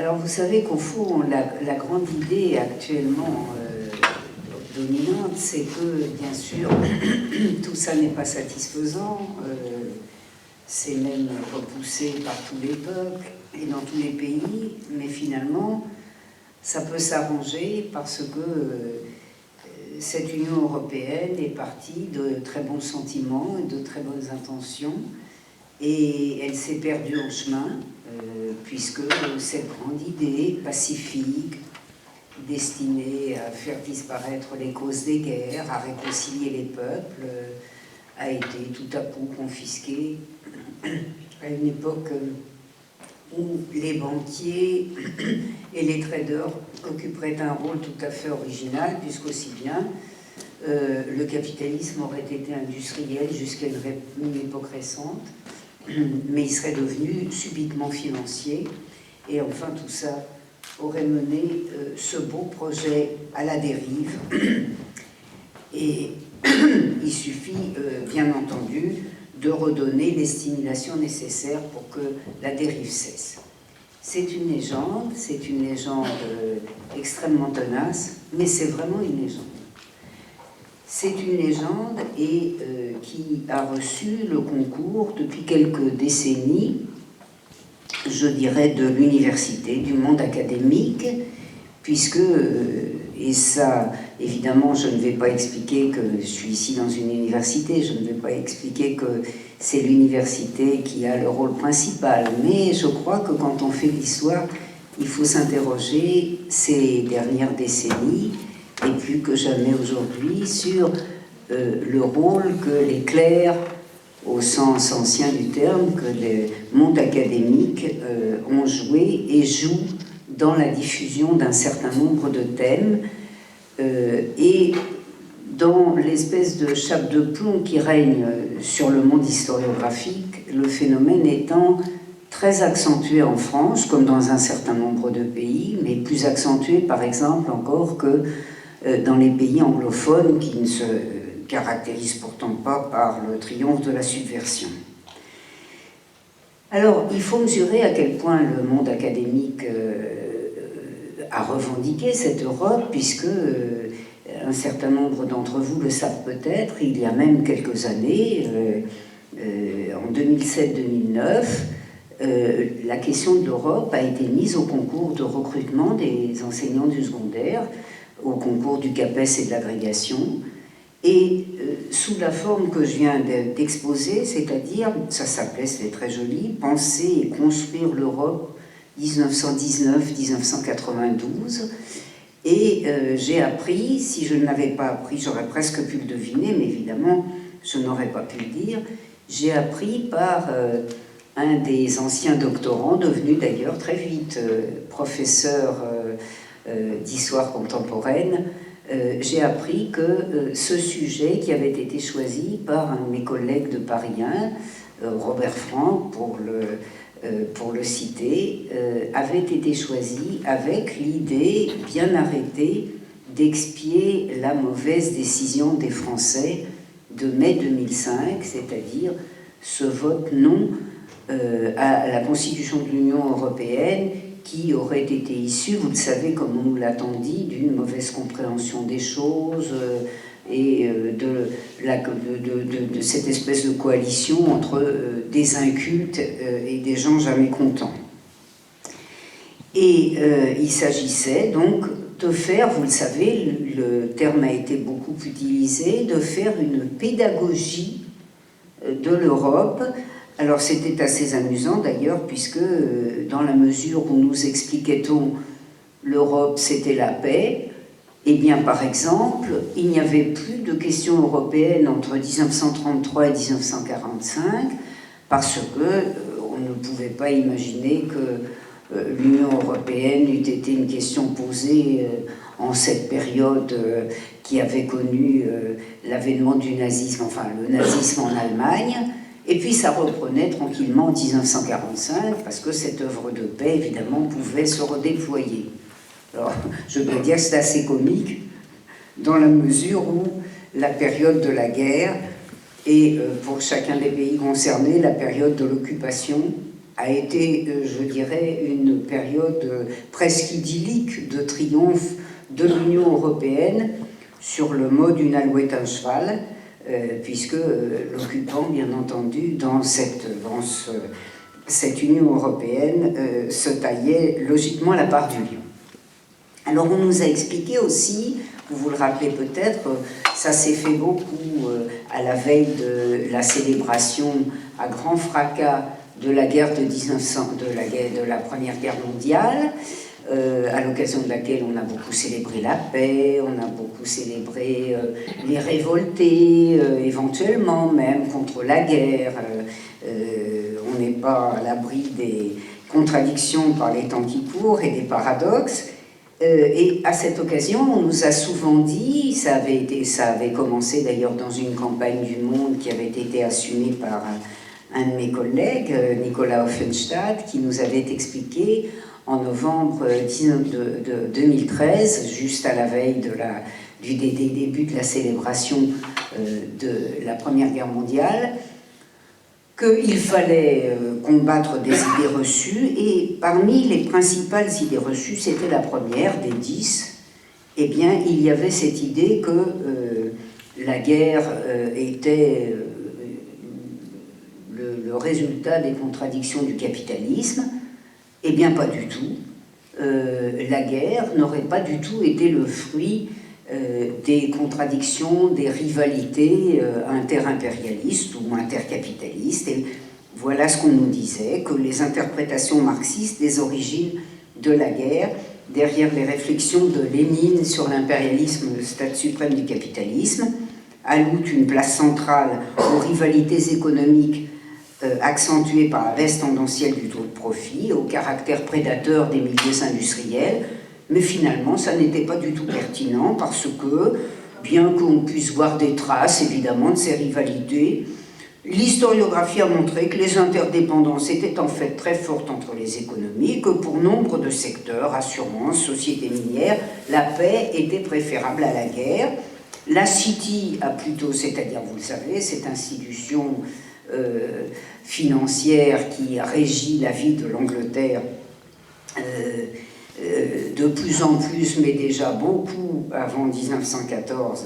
Alors vous savez qu'au fond, la grande idée actuellement dominante, c'est que, bien sûr, tout ça n'est pas satisfaisant, c'est même repoussé par tous les peuples et dans tous les pays, mais finalement, ça peut s'arranger parce que cette Union européenne est partie de très bons sentiments et de très bonnes intentions, et elle s'est perdue en chemin, puisque cette grande idée pacifique, destinée à faire disparaître les causes des guerres, à réconcilier les peuples, a été tout à coup confisquée à une époque où les banquiers et les traders occuperaient un rôle tout à fait original, puisqu'aussi bien le capitalisme aurait été industriel jusqu'à une époque récente, mais il serait devenu subitement financier, et enfin tout ça aurait mené ce beau projet à la dérive. Et il suffit, bien entendu, de redonner les stimulations nécessaires pour que la dérive cesse. C'est une légende extrêmement tenace, mais c'est vraiment une légende. C'est une légende et qui a reçu le concours depuis quelques décennies, je dirais, de l'université, du monde académique, puisque, et ça, évidemment, je ne vais pas expliquer que je suis ici dans une université, je ne vais pas expliquer que c'est l'université qui a le rôle principal, mais je crois que quand on fait l'histoire, il faut s'interroger ces dernières décennies, et plus que jamais aujourd'hui, sur le rôle que les clercs, au sens ancien du terme, que les mondes académiques ont joué et jouent dans la diffusion d'un certain nombre de thèmes, et dans l'espèce de chape de plomb qui règne sur le monde historiographique, le phénomène étant très accentué en France, comme dans un certain nombre de pays, mais plus accentué, par exemple, encore que dans les pays anglophones qui ne se caractérisent pourtant pas par le triomphe de la subversion. Alors, il faut mesurer à quel point le monde académique a revendiqué cette Europe, puisque un certain nombre d'entre vous le savent peut-être, il y a même quelques années, en 2007-2009, la question de l'Europe a été mise au concours de recrutement des enseignants du secondaire, au concours du CAPES et de l'agrégation, et sous la forme que je viens d'exposer, c'est-à-dire, ça s'appelait, c'était très joli, « Penser et construire l'Europe 1919-1992 », et j'ai appris, si je ne l'avais pas appris, j'aurais presque pu le deviner, mais évidemment, je n'aurais pas pu le dire, j'ai appris par un des anciens doctorants, devenu d'ailleurs très vite professeur d'histoire contemporaine, j'ai appris que ce sujet qui avait été choisi par un de mes collègues de Paris 1, Robert Franck, pour le citer, avait été choisi avec l'idée bien arrêtée d'expier la mauvaise décision des Français de mai 2005, c'est-à-dire ce vote non à la Constitution de l'Union européenne, qui aurait été issu, vous le savez, comme on nous l'a tant dit, d'une mauvaise compréhension des choses et de cette espèce de coalition entre des incultes et des gens jamais contents. Et il s'agissait donc de faire, vous le savez, le terme a été beaucoup utilisé, de faire une pédagogie de l'Europe. Alors c'était assez amusant d'ailleurs, puisque dans la mesure où nous expliquait-on l'Europe c'était la paix, eh bien par exemple, il n'y avait plus de questions européennes entre 1933 et 1945, parce que on ne pouvait pas imaginer que l'Union européenne eût été une question posée en cette période qui avait connu l'avènement du nazisme, enfin le nazisme en Allemagne. Et puis ça reprenait tranquillement en 1945, parce que cette œuvre de paix, évidemment, pouvait se redéployer. Alors, je dois dire que c'est assez comique, dans la mesure où la période de la guerre est, pour chacun des pays concernés, la période de l'occupation, a été, je dirais, une période presque idyllique de triomphe de l'Union européenne sur le mode une alouette un cheval, puisque l'occupant, bien entendu, dans cette Union européenne, se taillait logiquement la part du lion. Alors on nous a expliqué aussi, vous vous le rappelez peut-être, ça s'est fait beaucoup à la veille de la célébration à grand fracas de la guerre de la Première Guerre mondiale, à l'occasion de laquelle on a beaucoup célébré la paix, on a beaucoup célébré les révoltés, éventuellement même contre la guerre. On n'est pas à l'abri des contradictions par les temps qui courent et des paradoxes. Et à cette occasion, on nous a souvent dit, ça avait commencé d'ailleurs dans une campagne du Monde qui avait été assumée par un de mes collègues, Nicolas Offenstadt, qui nous avait expliqué en novembre 2013, juste à la veille des débuts de la célébration de la Première Guerre mondiale, qu'il fallait combattre des idées reçues, et parmi les principales idées reçues, c'était la première des 10, eh bien, il y avait cette idée que la guerre était le résultat des contradictions du capitalisme. Eh bien, pas du tout. La guerre n'aurait pas du tout été le fruit des contradictions, des rivalités interimpérialistes ou intercapitalistes. Et voilà ce qu'on nous disait, que les interprétations marxistes des origines de la guerre, derrière les réflexions de Lénine sur l'impérialisme, le stade suprême du capitalisme, allouent une place centrale aux rivalités économiques accentuées par la baisse tendancielle du taux de profit, au caractère prédateur des milieux industriels. Mais finalement, ça n'était pas du tout pertinent parce que, bien qu'on puisse voir des traces, évidemment, de ces rivalités, l'historiographie a montré que les interdépendances étaient en fait très fortes entre les économies, que pour nombre de secteurs, assurances, sociétés minières, la paix était préférable à la guerre. La City a plutôt, c'est-à-dire, vous le savez, cette institution financière qui régit la vie de l'Angleterre, de plus en plus, mais déjà beaucoup avant 1914,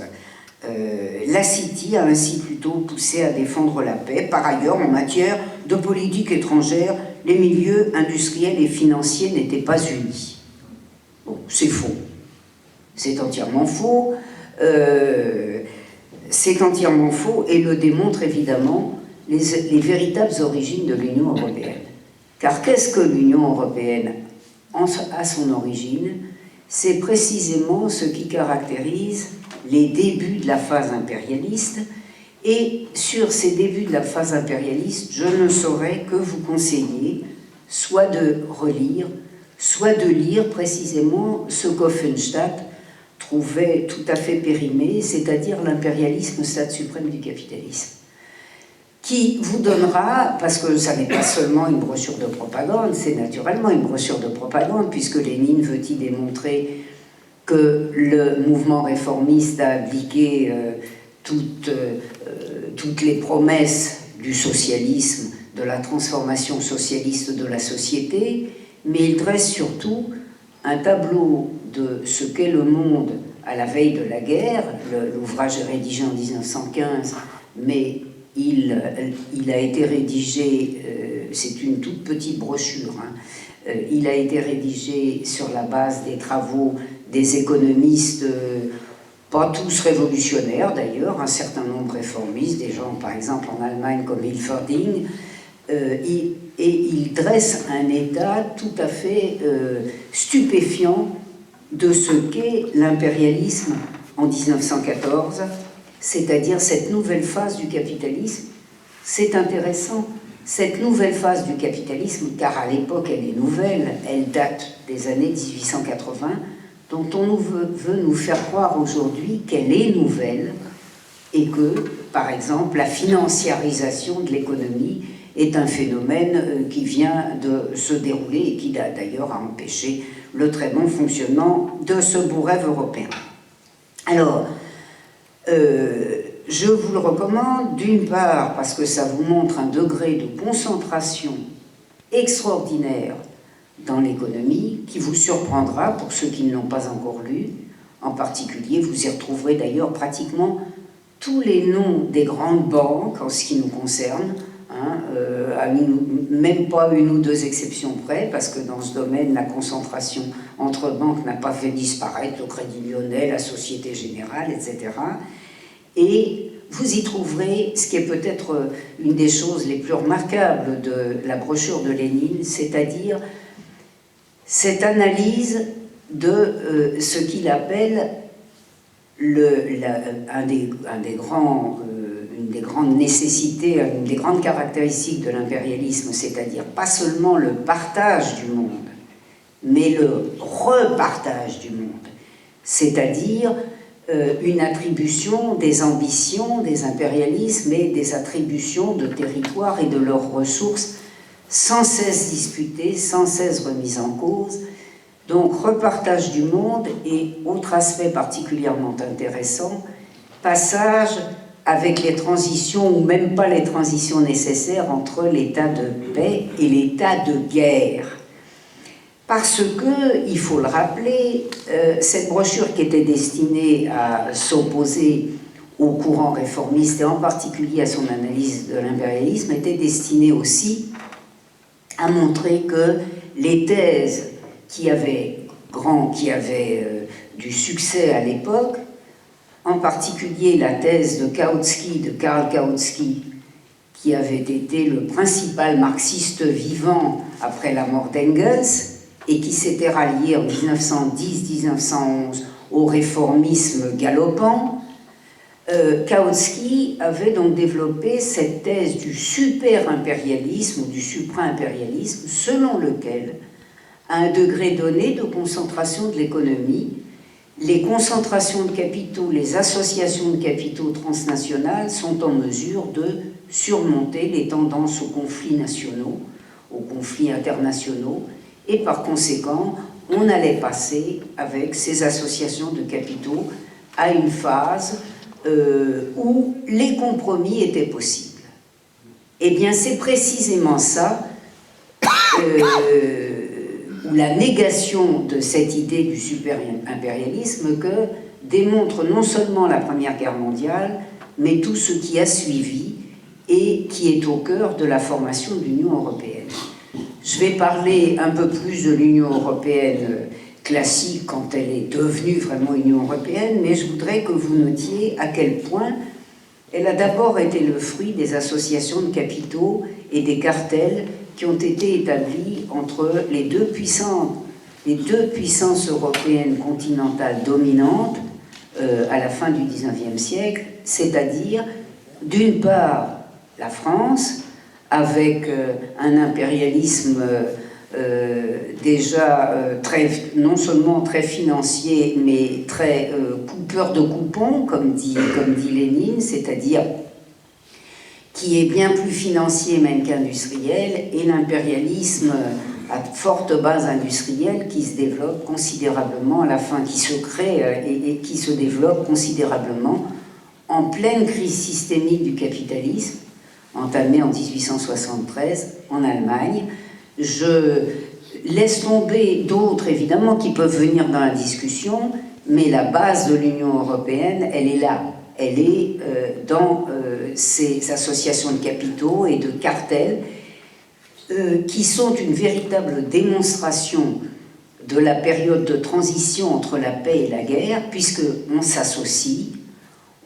la City a ainsi plutôt poussé à défendre la paix. Par ailleurs, en matière de politique étrangère, les milieux industriels et financiers n'étaient pas unis. Bon, c'est faux. C'est entièrement faux. C'est entièrement faux et le démontre évidemment les véritables origines de l'Union européenne. Car qu'est-ce que l'Union européenne à son origine? C'est précisément ce qui caractérise les débuts de la phase impérialiste, et sur ces débuts de la phase impérialiste, je ne saurais que vous conseiller soit de relire, soit de lire précisément ce qu'Offenstadt trouvait tout à fait périmé, c'est-à-dire l'impérialisme, stade suprême du capitalisme, qui vous donnera, parce que ça n'est pas seulement une brochure de propagande, c'est naturellement une brochure de propagande, puisque Lénine veut y démontrer que le mouvement réformiste a appliqué toutes les promesses du socialisme, de la transformation socialiste de la société, mais il dresse surtout un tableau de ce qu'est le monde à la veille de la guerre. L'ouvrage est rédigé en 1915, mais il a été rédigé, c'est une toute petite brochure, hein, il a été rédigé sur la base des travaux des économistes, pas tous révolutionnaires d'ailleurs, un certain nombre réformistes, des gens par exemple en Allemagne comme Hilferding, et il dresse un état tout à fait stupéfiant de ce qu'est l'impérialisme en 1914, c'est-à-dire cette nouvelle phase du capitalisme. C'est intéressant, cette nouvelle phase du capitalisme, car à l'époque elle est nouvelle, elle date des années 1880, dont on veut nous faire croire aujourd'hui qu'elle est nouvelle et que, par exemple, la financiarisation de l'économie est un phénomène qui vient de se dérouler et qui d'ailleurs a empêché le très bon fonctionnement de ce beau rêve européen. Alors, je vous le recommande d'une part parce que ça vous montre un degré de concentration extraordinaire dans l'économie qui vous surprendra pour ceux qui ne l'ont pas encore lu. En particulier, vous y retrouverez d'ailleurs pratiquement tous les noms des grandes banques en ce qui nous concerne, hein, même pas une ou deux exceptions près, parce que dans ce domaine, la concentration entre banques n'a pas fait disparaître le Crédit Lyonnais, la Société Générale, etc. Et vous y trouverez ce qui est peut-être une des choses les plus remarquables de la brochure de Lénine, c'est-à-dire cette analyse de ce qu'il appelle une des grandes nécessités, une des grandes caractéristiques de l'impérialisme, c'est-à-dire pas seulement le partage du monde, mais le repartage du monde, c'est-à-dire une attribution des ambitions des impérialismes et des attributions de territoires et de leurs ressources sans cesse disputées, sans cesse remises en cause. Donc, repartage du monde et, autre aspect particulièrement intéressant, passage avec les transitions, ou même pas les transitions nécessaires, entre l'état de paix et l'état de guerre. Parce que, il faut le rappeler, cette brochure qui était destinée à s'opposer au courant réformiste et en particulier à son analyse de l'impérialisme était destinée aussi à montrer que les thèses qui avaient du succès à l'époque, en particulier la thèse de Kautsky, de Karl Kautsky, qui avait été le principal marxiste vivant après la mort d'Engels et qui s'était rallié en 1910-1911 au réformisme galopant. Kautsky avait donc développé cette thèse du super-impérialisme ou du supra-impérialisme, selon lequel, à un degré donné de concentration de l'économie, les concentrations de capitaux, les associations de capitaux transnationales sont en mesure de surmonter les tendances aux conflits nationaux, aux conflits internationaux, et par conséquent, on allait passer avec ces associations de capitaux à une phase où les compromis étaient possibles. Eh bien, c'est précisément ça, ou la négation de cette idée du super-impérialisme que démontre non seulement la Première Guerre mondiale, mais tout ce qui a suivi et qui est au cœur de la formation de l'Union européenne. Je vais parler un peu plus de l'Union européenne classique quand elle est devenue vraiment Union européenne, mais je voudrais que vous notiez à quel point elle a d'abord été le fruit des associations de capitaux et des cartels qui ont été établis entre les deux puissances européennes continentales dominantes à la fin du XIXe siècle, c'est-à-dire d'une part la France, avec un impérialisme déjà non seulement très financier, mais très coupeur de coupons, comme dit Lénine, c'est-à-dire qui est bien plus financier même qu'industriel, et l'impérialisme à forte base industrielle qui se développe considérablement à la fin, qui se crée et qui se développe considérablement en pleine crise systémique du capitalisme, entamée en 1873 en Allemagne. Je laisse tomber d'autres, évidemment, qui peuvent venir dans la discussion, mais la base de l'Union européenne, elle est là. Elle est dans ces associations de capitaux et de cartels qui sont une véritable démonstration de la période de transition entre la paix et la guerre, puisqu'on s'associe,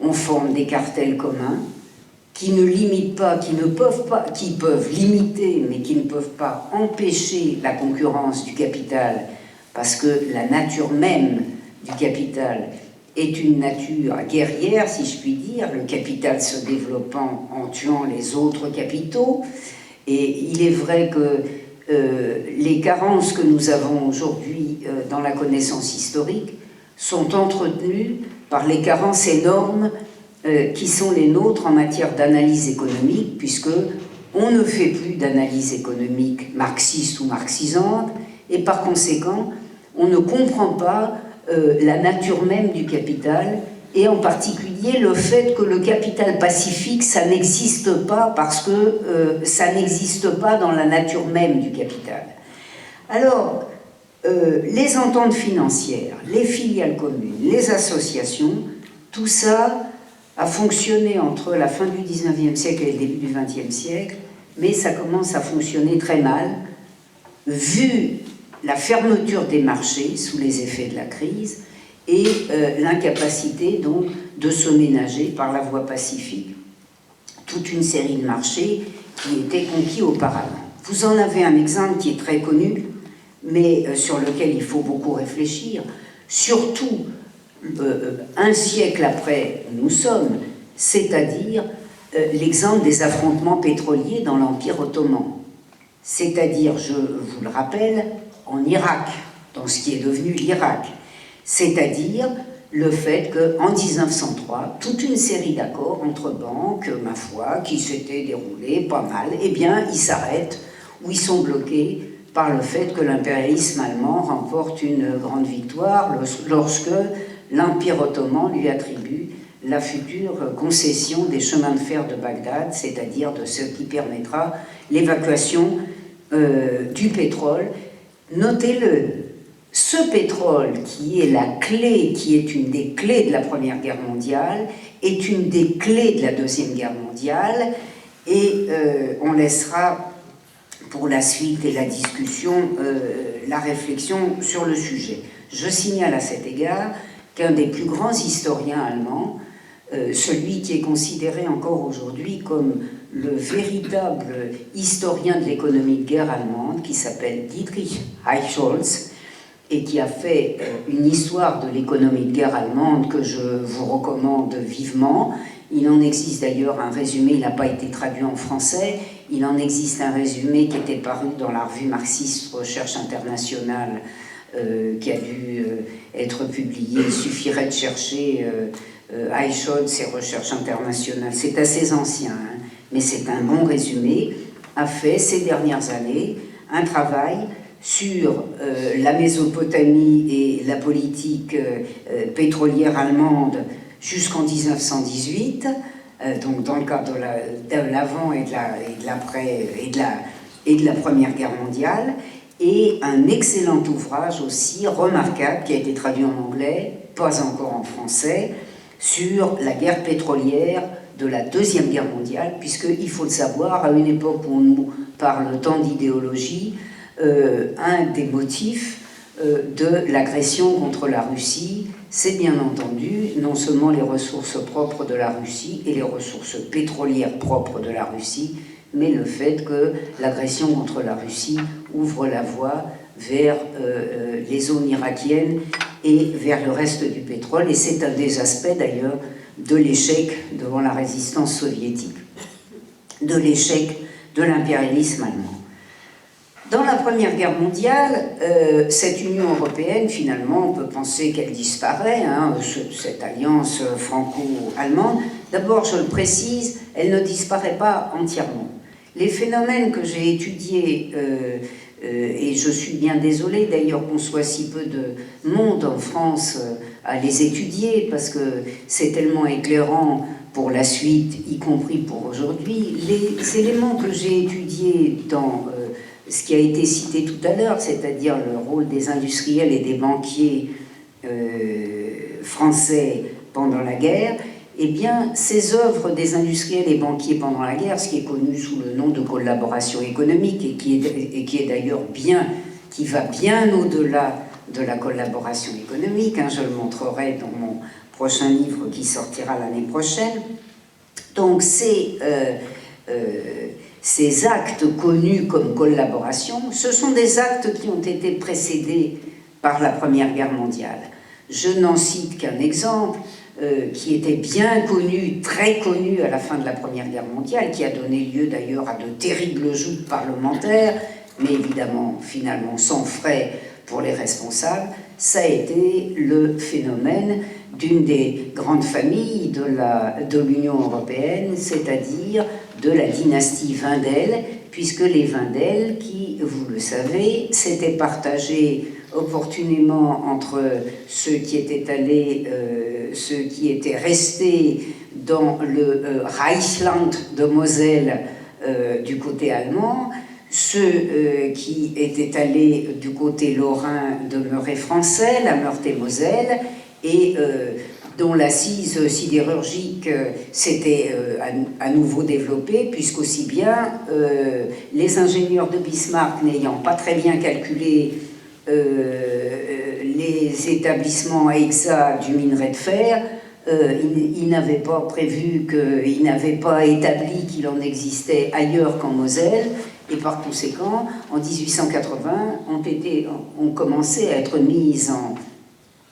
on forme des cartels communs qui ne limitent pas, qui peuvent limiter, mais qui ne peuvent pas empêcher la concurrence du capital, parce que la nature même du capital est une nature guerrière, si je puis dire, le capital se développant en tuant les autres capitaux. Et il est vrai que les carences que nous avons aujourd'hui dans la connaissance historique sont entretenues par les carences énormes qui sont les nôtres en matière d'analyse économique, puisque on ne fait plus d'analyse économique marxiste ou marxisante, et par conséquent, on ne comprend pas la nature même du capital et en particulier le fait que le capital pacifique, ça n'existe pas parce que ça n'existe pas dans la nature même du capital. Alors, les ententes financières, les filiales communes, les associations, tout ça a fonctionné entre la fin du 19e siècle et le début du 20e siècle, mais ça commence à fonctionner très mal, vu la fermeture des marchés sous les effets de la crise et l'incapacité donc de se ménager par la voie pacifique toute une série de marchés qui étaient conquis auparavant. Vous en avez un exemple qui est très connu, mais sur lequel il faut beaucoup réfléchir, surtout un siècle après où nous sommes, c'est-à-dire l'exemple des affrontements pétroliers dans l'Empire ottoman. C'est-à-dire, je vous le rappelle, en Irak, dans ce qui est devenu l'Irak. C'est-à-dire le fait qu'en 1903, toute une série d'accords entre banques, ma foi, qui s'étaient déroulés pas mal, eh bien, ils s'arrêtent ou ils sont bloqués par le fait que l'impérialisme allemand remporte une grande victoire lorsque l'Empire ottoman lui attribue la future concession des chemins de fer de Bagdad, c'est-à-dire de ce qui permettra l'évacuation du pétrole. Notez-le, ce pétrole qui est la clé, qui est une des clés de la Première Guerre mondiale, est une des clés de la Deuxième Guerre mondiale, et on laissera pour la suite et la discussion la réflexion sur le sujet. Je signale à cet égard qu'un des plus grands historiens allemands, celui qui est considéré encore aujourd'hui comme le véritable historien de l'économie de guerre allemande, qui s'appelle Dietrich Eichholz, et qui a fait une histoire de l'économie de guerre allemande que je vous recommande vivement. Il en existe d'ailleurs un résumé, il n'a pas été traduit en français, il en existe un résumé qui était paru dans la revue marxiste Recherche internationale, qui a dû être publié. Il suffirait de chercher Eichholz et Recherche internationale. C'est assez ancien, hein, mais c'est un bon résumé. A fait ces dernières années un travail sur la Mésopotamie et la politique pétrolière allemande jusqu'en 1918, donc dans le cadre de l'avant et de l'après et de la Première Guerre mondiale, et un excellent ouvrage aussi remarquable qui a été traduit en anglais, pas encore en français, sur la guerre pétrolière de la Deuxième Guerre mondiale, puisqu'il faut le savoir, à une époque où on nous parle tant d'idéologie, un des motifs de l'agression contre la Russie, c'est bien entendu non seulement les ressources propres de la Russie et les ressources pétrolières propres de la Russie, mais le fait que l'agression contre la Russie ouvre la voie vers les zones irakiennes et vers le reste du pétrole, et c'est un des aspects d'ailleurs de l'échec devant la résistance soviétique, de l'échec de l'impérialisme allemand. Dans la Première Guerre mondiale, cette Union européenne, finalement, on peut penser qu'elle disparaît, hein, cette alliance franco-allemande. D'abord, je le précise, elle ne disparaît pas entièrement. Les phénomènes que j'ai étudiés, et je suis bien désolée d'ailleurs qu'on soit si peu de monde en France à les étudier, parce que c'est tellement éclairant pour la suite, y compris pour aujourd'hui. Les éléments que j'ai étudiés dans ce qui a été cité tout à l'heure, c'est-à-dire le rôle des industriels et des banquiers français pendant la guerre, eh bien, ces œuvres des industriels et banquiers pendant la guerre, ce qui est connu sous le nom de collaboration économique et qui est d'ailleurs bien, qui va bien au-delà de la collaboration économique, hein, je le montrerai dans mon prochain livre qui sortira l'année prochaine. Donc, ces actes connus comme collaboration, ce sont des actes qui ont été précédés par la Première Guerre mondiale. Je n'en cite qu'un exemple, qui était bien connu, très connu à la fin de la Première Guerre mondiale, qui a donné lieu d'ailleurs à de terribles joutes parlementaires, mais évidemment, finalement, sans frais pour les responsables. Ça a été le phénomène d'une des grandes familles de l'Union européenne, c'est-à-dire de la dynastie Wendel, puisque les Wendel, qui, vous le savez, s'étaient partagés opportunément entre ceux qui étaient restés dans le Reichsland de Moselle du côté allemand, ceux qui étaient allés du côté lorrain demeuraient français, la Meurthe-et-Moselle, et dont l'assise sidérurgique s'était à nouveau développée, puisqu'aussi bien les ingénieurs de Bismarck n'ayant pas très bien calculé les établissements exacts du minerai de fer, ils n'avaient pas prévu, ils n'avaient pas établi qu'il en existait ailleurs qu'en Moselle, et par conséquent, en 1880, ont commencé à être mises en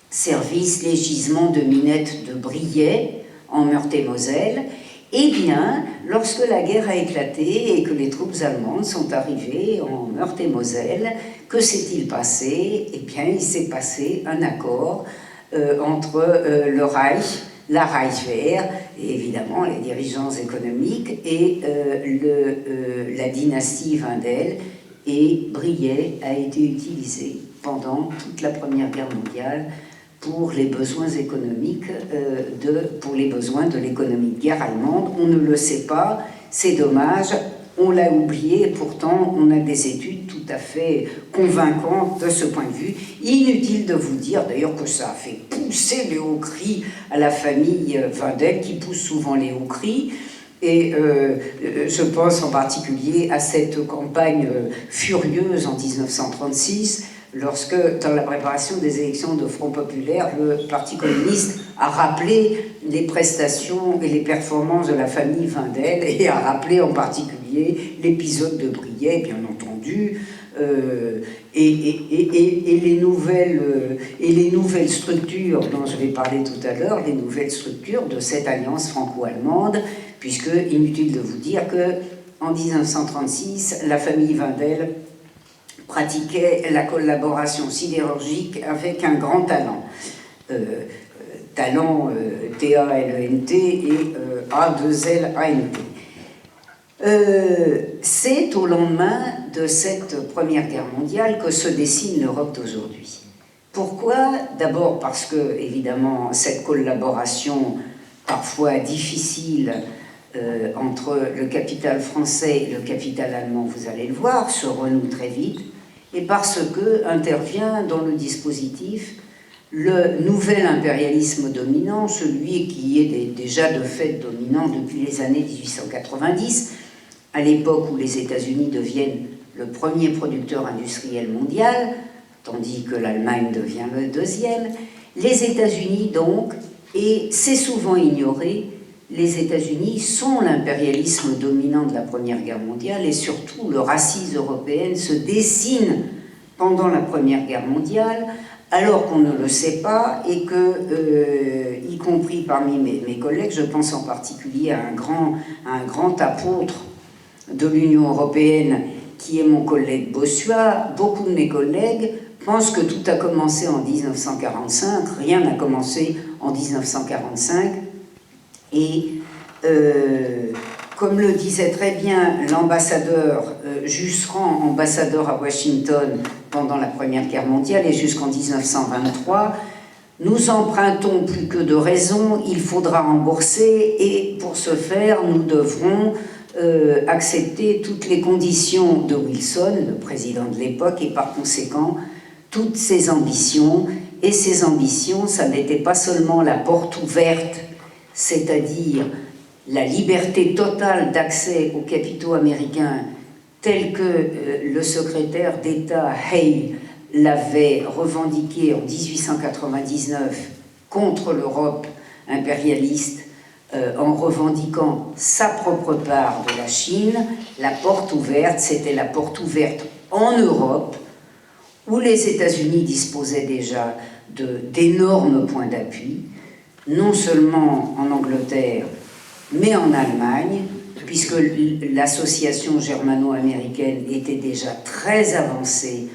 service les gisements de minettes de Briey en Meurthe-et-Moselle. Eh bien, lorsque la guerre a éclaté et que les troupes allemandes sont arrivées en Meurthe-et-Moselle, que s'est-il passé? Eh bien, il s'est passé un accord entre le Reich, la Reichswehr, et évidemment les dirigeants économiques, et la dynastie Wendel, et Briey a été utilisé pendant toute la Première Guerre mondiale pour les besoins économiques, pour les besoins de l'économie de guerre allemande. On ne le sait pas, c'est dommage, on l'a oublié, et pourtant on a des études tout à fait convaincantes de ce point de vue. Inutile de vous dire d'ailleurs que ça a fait pousser les hauts cris à la famille Wendel, qui pousse souvent les hauts cris. Et je pense en particulier à cette campagne furieuse en 1936, lorsque, dans la préparation des élections de Front Populaire, le Parti communiste a rappelé les prestations et les performances de la famille Wendel, et a rappelé en particulier l'épisode de Briey, bien entendu, et les nouvelles structures dont je vais parler tout à l'heure, les nouvelles structures de cette alliance franco-allemande, puisque, inutile de vous dire qu'en 1936, la famille Wendel pratiquait la collaboration sidérurgique avec un grand talent. Talent T-A-L-E-N-T et A-2-L-A-N-T. C'est au lendemain de cette Première Guerre mondiale que se dessine l'Europe d'aujourd'hui. Pourquoi? D'abord parce que, évidemment, cette collaboration parfois difficile entre le capital français et le capital allemand, vous allez le voir, se renoue très vite, et parce que intervient dans le dispositif le nouvel impérialisme dominant, celui qui est déjà de fait dominant depuis les années 1890, à l'époque où les États-Unis deviennent le premier producteur industriel mondial, tandis que l'Allemagne devient le deuxième. Les États-Unis donc, et c'est souvent ignoré, les États-Unis sont l'impérialisme dominant de la Première Guerre mondiale, et surtout leur assise européenne se dessine pendant la Première Guerre mondiale, alors qu'on ne le sait pas, et que, y compris parmi mes collègues, je pense en particulier à un grand apôtre de l'Union européenne, qui est mon collègue Bossuat, beaucoup de mes collègues pensent que tout a commencé en 1945, rien n'a commencé en 1945, et comme le disait très bien l'ambassadeur Jusserand, ambassadeur à Washington pendant la Première Guerre mondiale et jusqu'en 1923, nous empruntons plus que de raison, il faudra rembourser, et pour ce faire, nous devrons accepter toutes les conditions de Wilson, le président de l'époque, et par conséquent, toutes ses ambitions. Et ces ambitions, ça n'était pas seulement la porte ouverte, c'est-à-dire la liberté totale d'accès aux capitaux américains, tel que le secrétaire d'État Hay l'avait revendiqué en 1899 contre l'Europe impérialiste, en revendiquant sa propre part de la Chine. La porte ouverte, c'était la porte ouverte en Europe, où les États-Unis disposaient déjà d'énormes points d'appui, non seulement en Angleterre, mais en Allemagne, puisque l'association germano-américaine était déjà très avancée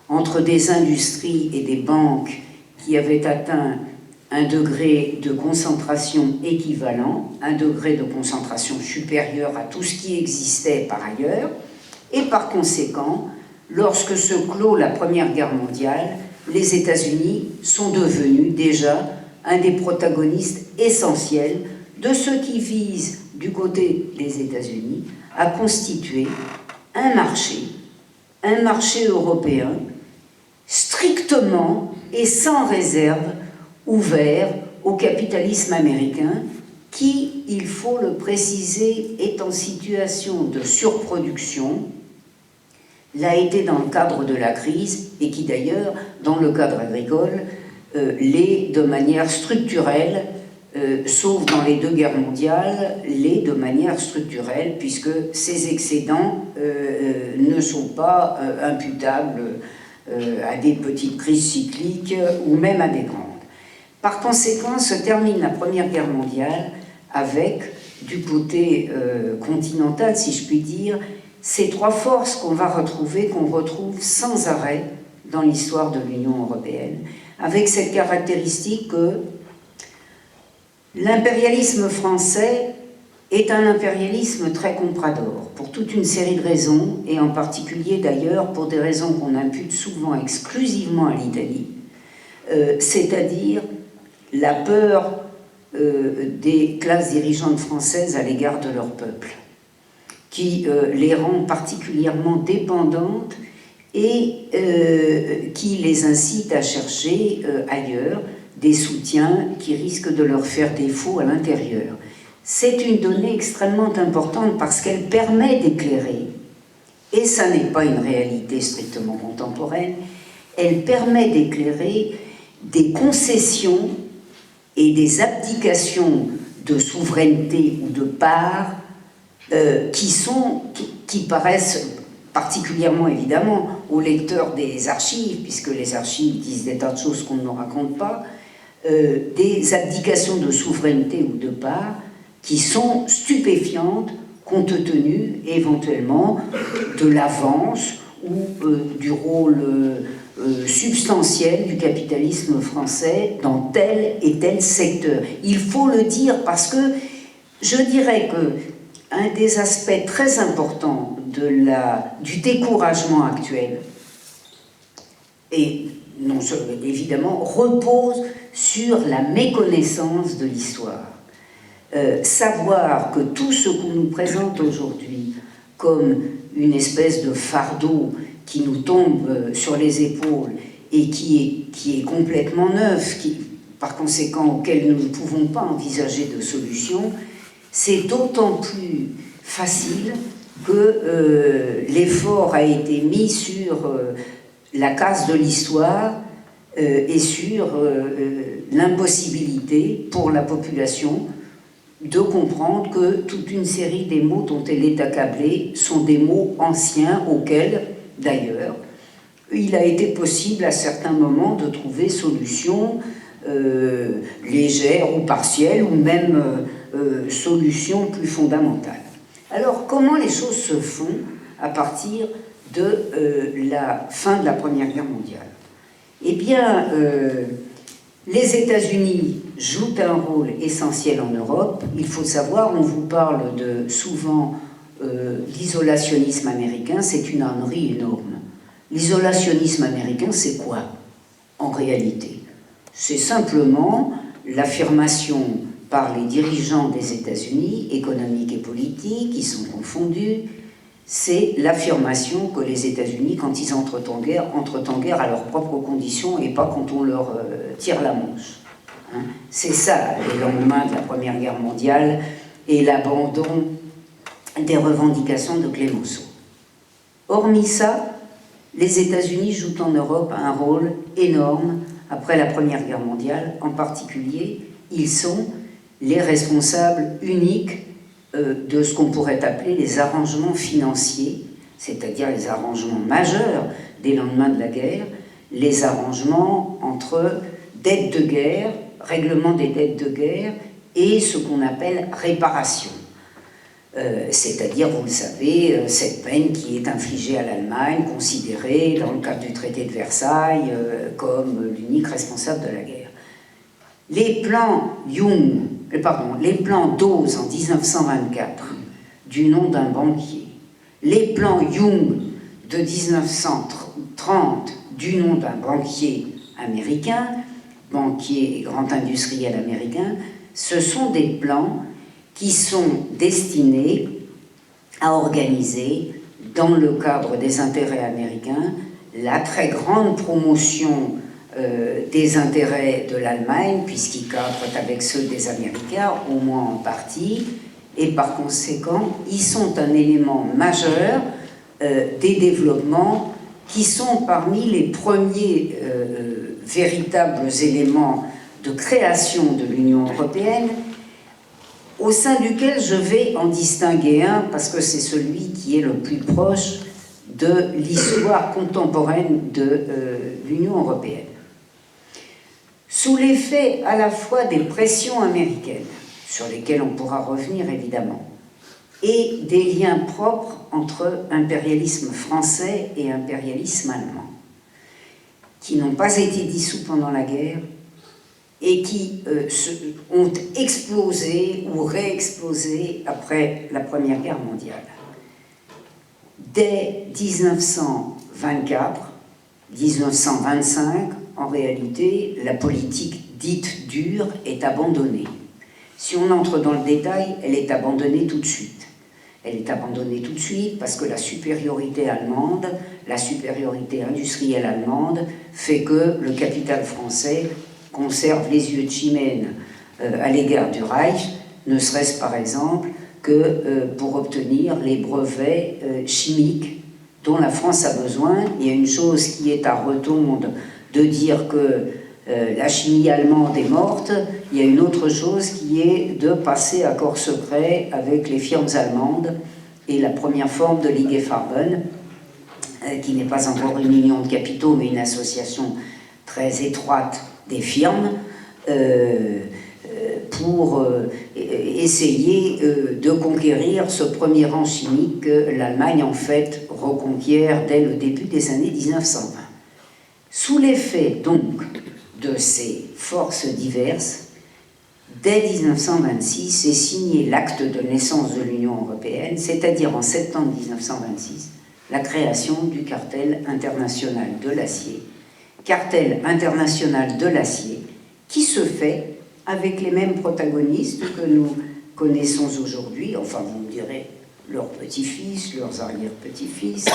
entre des industries et des banques qui avaient atteint un degré de concentration équivalent, un degré de concentration supérieur à tout ce qui existait par ailleurs, Et par conséquent, lorsque se clôt la Première Guerre mondiale, les États-Unis sont devenus déjà un des protagonistes essentiels de ce qui vise, du côté des États-Unis, à constituer un marché européen strictement et sans réserve ouvert au capitalisme américain qui, il faut le préciser, est en situation de surproduction, l'a été dans le cadre de la crise et qui d'ailleurs, dans le cadre agricole, l'est de manière structurelle, sauf dans les deux guerres mondiales, l'est de manière structurelle puisque ces excédents ne sont pas imputables à des petites crises cycliques ou même à des grandes. Par conséquent, se termine la Première Guerre mondiale avec, du côté continental, si je puis dire, ces trois forces qu'on retrouve sans arrêt dans l'histoire de l'Union européenne, avec cette caractéristique que l'impérialisme français est un impérialisme très comprador, pour toute une série de raisons, et en particulier d'ailleurs pour des raisons qu'on impute souvent exclusivement à l'Italie, c'est-à-dire la peur des classes dirigeantes françaises à l'égard de leur peuple, qui les rend particulièrement dépendantes et qui les incite à chercher ailleurs des soutiens qui risquent de leur faire défaut à l'intérieur. C'est une donnée extrêmement importante parce qu'elle permet d'éclairer, et ça n'est pas une réalité strictement contemporaine, elle permet d'éclairer des concessions et des abdications de souveraineté ou de part qui paraissent particulièrement évidemment aux lecteurs des archives, puisque les archives disent des tas de choses qu'on ne raconte pas, des abdications de souveraineté ou de part qui sont stupéfiantes compte tenu éventuellement de l'avance ou du rôle substantiel du capitalisme français dans tel et tel secteur. Il faut le dire parce que je dirais que un des aspects très importants du découragement actuel, et non évidemment, repose sur la méconnaissance de l'histoire. Savoir que tout ce qu'on nous présente aujourd'hui comme une espèce de fardeau qui nous tombe sur les épaules et qui est complètement neuf, par conséquent auquel nous ne pouvons pas envisager de solution, c'est d'autant plus facile que l'effort a été mis sur la casse de l'histoire et sur l'impossibilité pour la population de comprendre que toute une série des mots dont elle est accablée sont des mots anciens auxquels, d'ailleurs, il a été possible à certains moments de trouver solutions légères ou partielles ou même solutions plus fondamentales. Alors, comment les choses se font à partir de la fin de la Première Guerre mondiale? Eh bien, les États-Unis jouent un rôle essentiel en Europe. Il faut savoir, on vous parle souvent d'isolationnisme américain, c'est une ânerie énorme. L'isolationnisme américain, c'est quoi, en réalité? C'est simplement l'affirmation par les dirigeants des États-Unis, économiques et politiques, qui sont confondus, c'est l'affirmation que les États-Unis, quand ils entrent en guerre à leurs propres conditions et pas quand on leur tire la manche. Hein, c'est ça, le lendemain de la Première Guerre mondiale et l'abandon des revendications de Clemenceau. Hormis ça, les États-Unis jouent en Europe un rôle énorme après la Première Guerre mondiale. En particulier, ils sont les responsables uniques de ce qu'on pourrait appeler les arrangements financiers, c'est-à-dire les arrangements majeurs des lendemains de la guerre, les arrangements entre dettes de guerre, règlement des dettes de guerre et ce qu'on appelle réparation. C'est-à-dire, vous le savez, cette peine qui est infligée à l'Allemagne, considérée dans le cadre du traité de Versailles comme l'unique responsable de la guerre. Les plans les plans Dawes en 1924, du nom d'un banquier, Les plans Young de 1930 du nom d'un banquier américain, banquier et grand industriel américain, ce sont des plans qui sont destinés à organiser, dans le cadre des intérêts américains, la très grande promotion des intérêts de l'Allemagne, puisqu'ils cadrent avec ceux des Américains, au moins en partie, et par conséquent, ils sont un élément majeur des développements qui sont parmi les premiers véritables éléments de création de l'Union européenne, au sein duquel je vais en distinguer un, parce que c'est celui qui est le plus proche de l'histoire contemporaine de l'Union européenne. Sous l'effet à la fois des pressions américaines, sur lesquelles on pourra revenir évidemment, et des liens propres entre impérialisme français et impérialisme allemand, qui n'ont pas été dissous pendant la guerre et qui ont explosé ou réexplosé après la Première Guerre mondiale. Dès 1924, 1925, en réalité, la politique dite dure est abandonnée. Si on entre dans le détail, elle est abandonnée tout de suite. Elle est abandonnée tout de suite parce que la supériorité allemande, la supériorité industrielle allemande, fait que le capital français conserve les yeux de chimène à l'égard du Reich, ne serait-ce par exemple que pour obtenir les brevets chimiques dont la France a besoin. Il y a une chose qui est à retombe de dire que la chimie allemande est morte, il y a une autre chose qui est de passer à corps secret avec les firmes allemandes et la première forme de Ligue Farben, qui n'est pas encore une union de capitaux mais une association très étroite des firmes, pour essayer de conquérir ce premier rang chimique que l'Allemagne en fait reconquiert dès le début des années 1920. Sous l'effet donc de ces forces diverses, dès 1926 est signé l'acte de naissance de l'Union européenne, c'est-à-dire en septembre 1926, la création du cartel international de l'acier. Cartel international de l'acier qui se fait avec les mêmes protagonistes que nous connaissons aujourd'hui, enfin vous me direz leurs petits-fils, leurs arrière-petits-fils,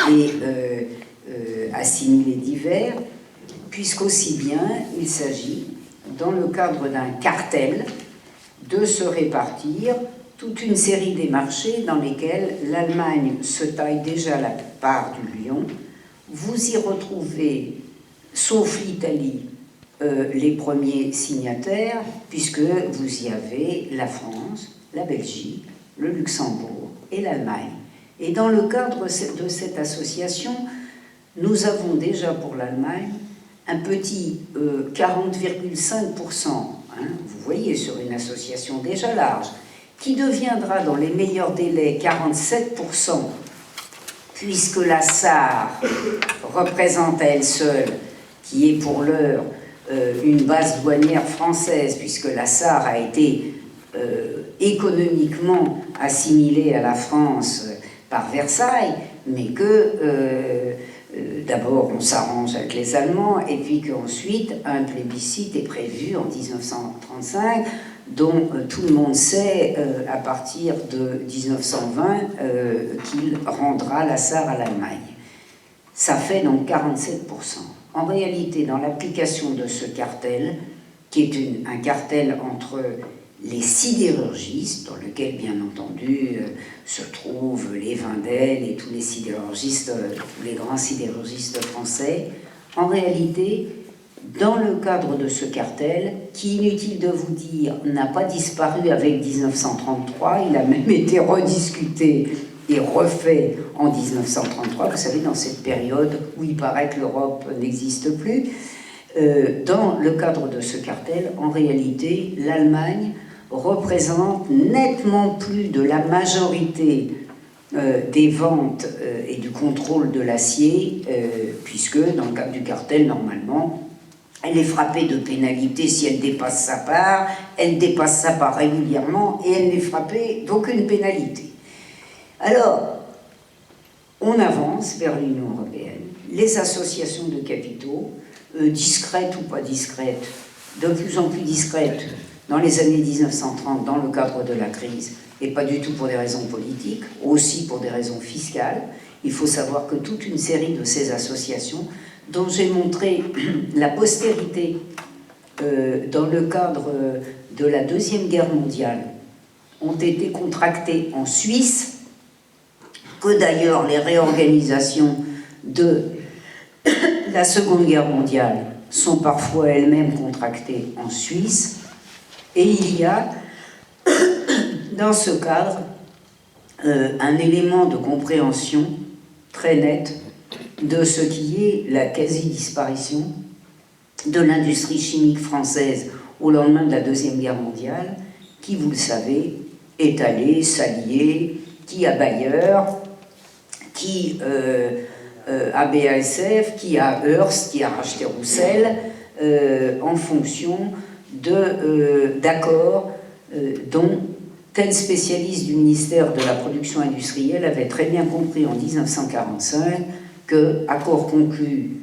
et assimilés divers, puisqu'aussi bien il s'agit, dans le cadre d'un cartel, de se répartir toute une série des marchés dans lesquels l'Allemagne se taille déjà la part du lion. Vous y retrouvez, sauf l'Italie, les premiers signataires, puisque vous y avez la France, la Belgique, le Luxembourg et l'Allemagne. Et dans le cadre de cette association, nous avons déjà pour l'Allemagne un petit 40,5%, vous voyez, sur une association déjà large, qui deviendra dans les meilleurs délais 47%, puisque la SAR représente à elle seule, qui est pour l'heure une base douanière française, puisque la SAR a été économiquement assimilée à la France par Versailles, mais que d'abord on s'arrange avec les Allemands, et puis qu'ensuite un plébiscite est prévu en 1935, dont tout le monde sait à partir de 1920 qu'il rendra la SAR à l'Allemagne. Ça fait donc 47%. En réalité, dans l'application de ce cartel, qui est un cartel entre les sidérurgistes, dans lequel, bien entendu, se trouvent les Wendel et tous les sidérurgistes, tous les grands sidérurgistes français, en réalité, dans le cadre de ce cartel, qui, inutile de vous dire, n'a pas disparu avec 1933, il a même été rediscuté et refait en 1933, vous savez, dans cette période où il paraît que l'Europe n'existe plus. Dans le cadre de ce cartel, en réalité, l'Allemagne représente nettement plus de la majorité des ventes et du contrôle de l'acier, puisque dans le cadre du cartel, normalement, elle est frappée de pénalité si elle dépasse sa part, elle dépasse sa part régulièrement et elle n'est frappée d'aucune pénalité. Alors, on avance vers l'Union européenne. Les associations de capitaux, discrètes ou pas discrètes, de plus en plus discrètes dans les années 1930 dans le cadre de la crise, et pas du tout pour des raisons politiques, aussi pour des raisons fiscales. Il faut savoir que toute une série de ces associations, dont j'ai montré la postérité dans le cadre de la Deuxième Guerre mondiale, ont été contractées en Suisse, que d'ailleurs les réorganisations de la Seconde Guerre mondiale sont parfois elles-mêmes contractées en Suisse, et il y a dans ce cadre un élément de compréhension très net de ce qui est la quasi-disparition de l'industrie chimique française au lendemain de la Deuxième Guerre mondiale, qui, vous le savez, est allée s'allier, qui a Bayer, qui a BASF, qui a Hearst, qui a racheté Roussel, en fonction d'accords dont tel spécialiste du ministère de la production industrielle avait très bien compris en 1945 que, accord conclu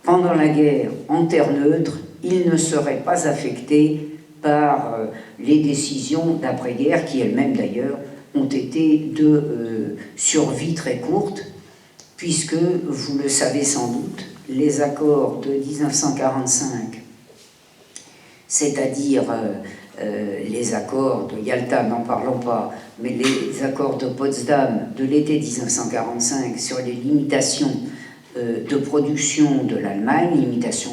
pendant la guerre en terre neutre, il ne serait pas affecté par les décisions d'après-guerre qui elles-mêmes d'ailleurs ont été de survie très courte, puisque, vous le savez sans doute, les accords de 1945, c'est-à-dire les accords de Yalta, n'en parlons pas, mais les accords de Potsdam de l'été 1945 sur les limitations de production de l'Allemagne, limitation,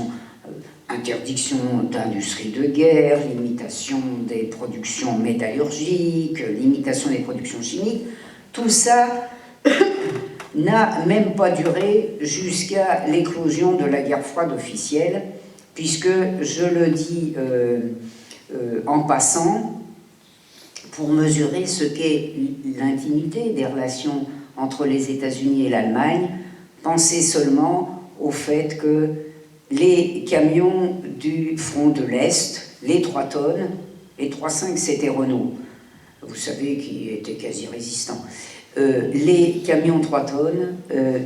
interdiction d'industrie de guerre, limitation des productions métallurgiques, limitation des productions chimiques, tout ça n'a même pas duré jusqu'à l'éclosion de la guerre froide officielle, puisque, je le dis en passant, pour mesurer ce qu'est l'intimité des relations entre les États-Unis et l'Allemagne, pensez seulement au fait que les camions du front de l'Est, les 3 tonnes, les 3,5 c'était Renault, vous savez, qui était quasi résistant. Les camions 3 tonnes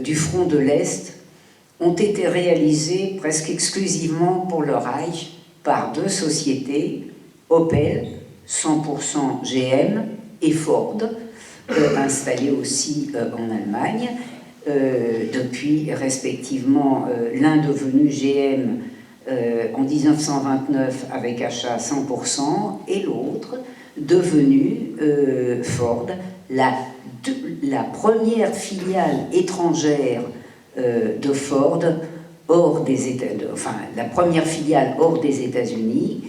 du front de l'Est ont été réalisés presque exclusivement pour le Reich par 2 sociétés, Opel, 100% GM, et Ford, installés aussi en Allemagne, depuis respectivement l'un devenu GM en 1929 avec achat à 100% et l'autre devenu Ford, la première filiale étrangère de Ford hors des États-Unis, enfin la première filiale hors des États-Unis,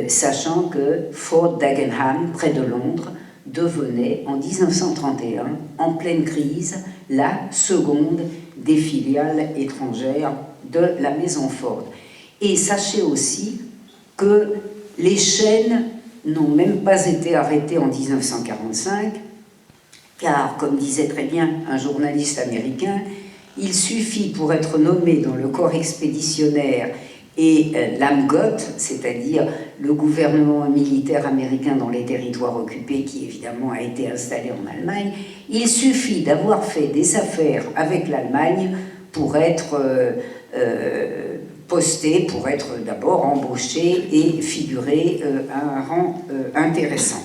sachant que Ford Dagenham, près de Londres, devenait en 1931, en pleine crise, la seconde des filiales étrangères de la maison Ford. Et sachez aussi que les chaînes n'ont même pas été arrêtées en 1945, car, comme disait très bien un journaliste américain, il suffit pour être nommé dans le corps expéditionnaire et l'AMGOT, c'est-à-dire le gouvernement militaire américain dans les territoires occupés, qui évidemment a été installé en Allemagne, il suffit d'avoir fait des affaires avec l'Allemagne pour être posté, pour être d'abord embauché et figurer à un rang intéressant.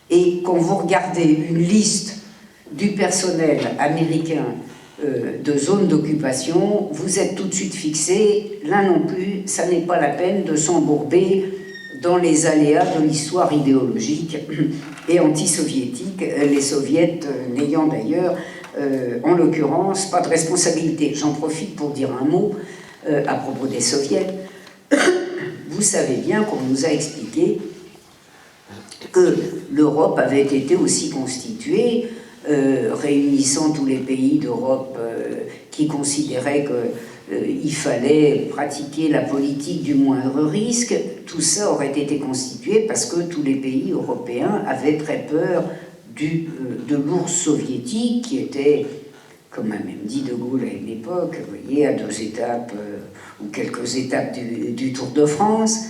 Et quand vous regardez une liste du personnel américain de zone d'occupation, vous êtes tout de suite fixé, là non plus, ça n'est pas la peine de s'embourber dans les aléas de l'histoire idéologique et anti-soviétique, les soviets n'ayant d'ailleurs, en l'occurrence, pas de responsabilité. J'en profite pour dire un mot à propos des soviets. Vous savez bien qu'on nous a expliqué que l'Europe avait été aussi constituée réunissant tous les pays d'Europe qui considéraient qu'il fallait pratiquer la politique du moindre risque. Tout ça aurait été constitué parce que tous les pays européens avaient très peur de l'ours soviétique qui était, comme a même dit De Gaulle à une époque, vous voyez, à 2 étapes ou quelques étapes du Tour de France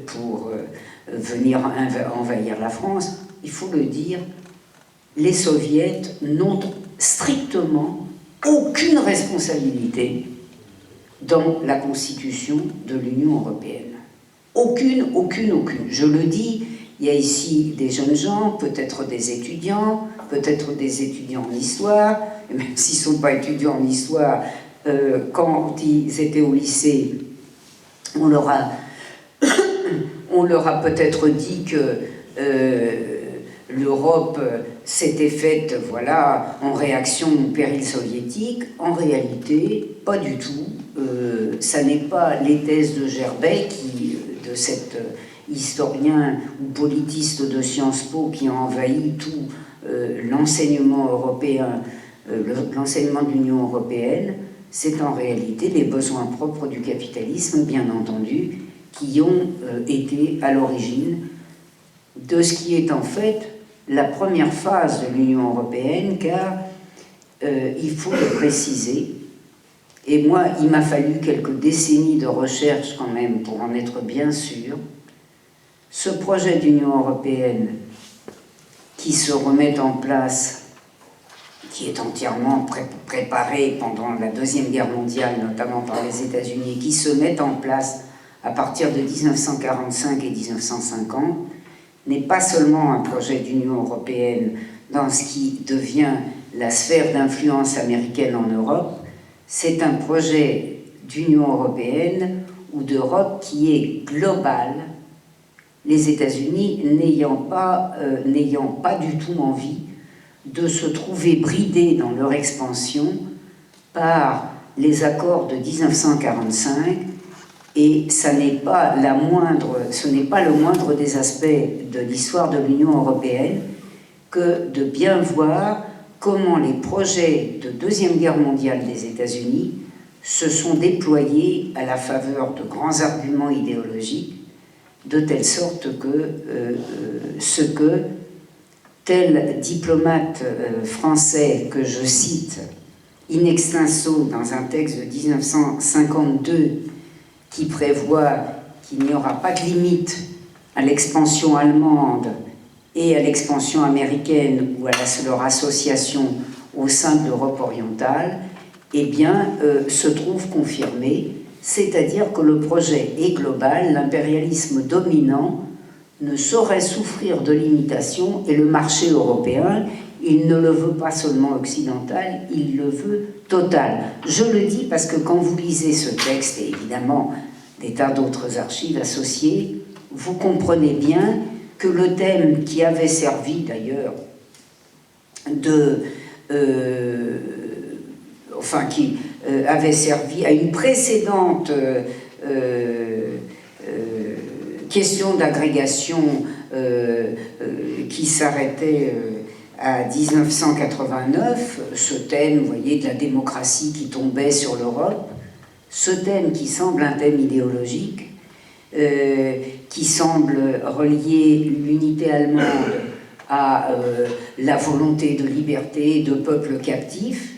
pour venir envahir la France. Il faut le dire, les soviets n'ont strictement aucune responsabilité dans la constitution de l'Union européenne. Aucune. Je le dis, il y a ici des jeunes gens, peut-être des étudiants en histoire, et même s'ils ne sont pas étudiants en histoire, quand ils étaient au lycée, on leur a peut-être dit que l'Europe s'était faite, voilà, en réaction au péril soviétique. En réalité, pas du tout. Ça n'est pas les thèses de Gerbet, de cet historien ou politiste de Sciences Po qui a envahi tout l'enseignement européen, l'enseignement de l'Union européenne. C'est en réalité les besoins propres du capitalisme, bien entendu, qui ont été à l'origine de ce qui est en fait la première phase de l'Union européenne, car il faut le préciser, et moi il m'a fallu quelques décennies de recherche quand même pour en être bien sûr, ce projet d'Union européenne qui se remet en place, qui est entièrement préparé pendant la Deuxième Guerre mondiale, notamment par les États-Unis, qui se met en place à partir de 1945 et 1950, n'est pas seulement un projet d'Union européenne dans ce qui devient la sphère d'influence américaine en Europe, c'est un projet d'Union européenne ou d'Europe qui est global, les États-Unis n'ayant pas du tout envie de se trouver bridés dans leur expansion par les accords de 1945, et ce n'est pas le moindre des aspects de l'histoire de l'Union européenne que de bien voir comment les projets de Deuxième Guerre mondiale des États-Unis se sont déployés à la faveur de grands arguments idéologiques, de telle sorte que ce que tel diplomate français que je cite in extenso dans un texte de 1952 qui prévoit qu'il n'y aura pas de limite à l'expansion allemande et à l'expansion américaine ou à leur association au sein de l'Europe orientale, eh bien, se trouve confirmé, c'est-à-dire que le projet est global, l'impérialisme dominant ne saurait souffrir de limitations, et le marché européen, il ne le veut pas seulement occidental, il le veut total. Je le dis parce que quand vous lisez ce texte, et évidemment des tas d'autres archives associées, vous comprenez bien que le thème qui avait servi d'ailleurs qui avait servi à une précédente question d'agrégation qui s'arrêtait à 1989, ce thème, vous voyez, de la démocratie qui tombait sur l'Europe, ce thème qui semble un thème idéologique, qui semble relier l'unité allemande à la volonté de liberté de peuples captifs,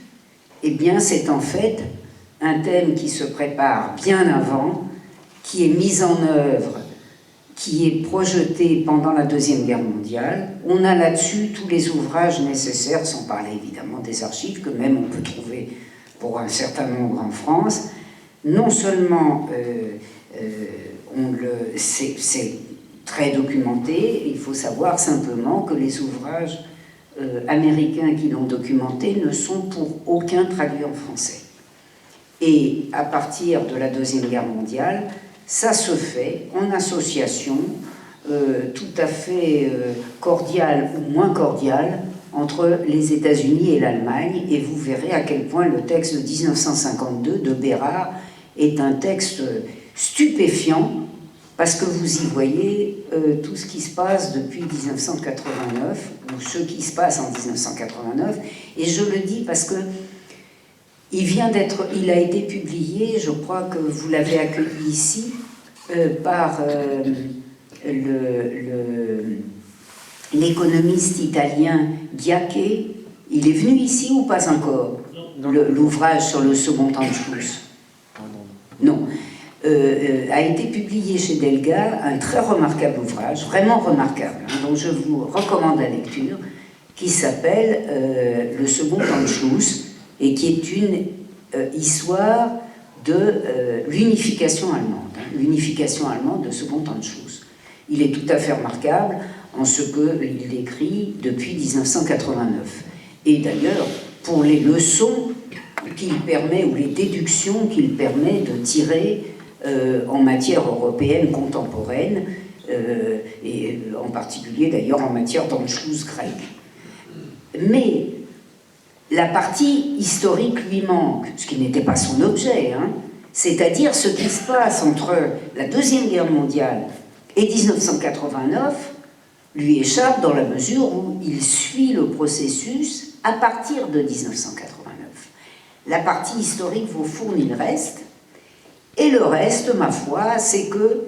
eh bien c'est en fait un thème qui se prépare bien avant, qui est mis en œuvre, qui est projeté pendant la Deuxième Guerre mondiale. On a là-dessus tous les ouvrages nécessaires, sans parler évidemment des archives, que même on peut trouver pour un certain nombre en France. Non seulement c'est très documenté, il faut savoir simplement que les ouvrages américains qui l'ont documenté ne sont pour aucun traduits en français. Et à partir de la Deuxième Guerre mondiale, ça se fait en association tout à fait cordiale ou moins cordiale entre les États-Unis et l'Allemagne, et vous verrez à quel point le texte de 1952 de Bérard est un texte stupéfiant, parce que vous y voyez tout ce qui se passe depuis 1989, ou ce qui se passe en 1989, et je le dis parce que il a été publié, je crois que vous l'avez accueilli ici, par l'économiste italien Giacché. Il est venu ici ou pas encore? L'ouvrage sur le second Anschluss. Non. A été publié chez Delga, un très remarquable ouvrage, vraiment remarquable, dont je vous recommande la lecture, qui s'appelle Le Second Anschluss, et qui est une histoire de l'unification allemande, l'unification allemande de Second Anschluss. Il est tout à fait remarquable en ce qu'il décrit depuis 1989. Et d'ailleurs, pour les leçons qu'il permet, ou les déductions qu'il permet de tirer en matière européenne contemporaine, et en particulier d'ailleurs en matière d'Anschluss grec. Mais la partie historique lui manque, ce qui n'était pas son objet, hein, c'est-à-dire ce qui se passe entre la Deuxième Guerre mondiale et 1989 lui échappe dans la mesure où il suit le processus à partir de 1989. La partie historique vous fournit le reste, et le reste, ma foi, c'est que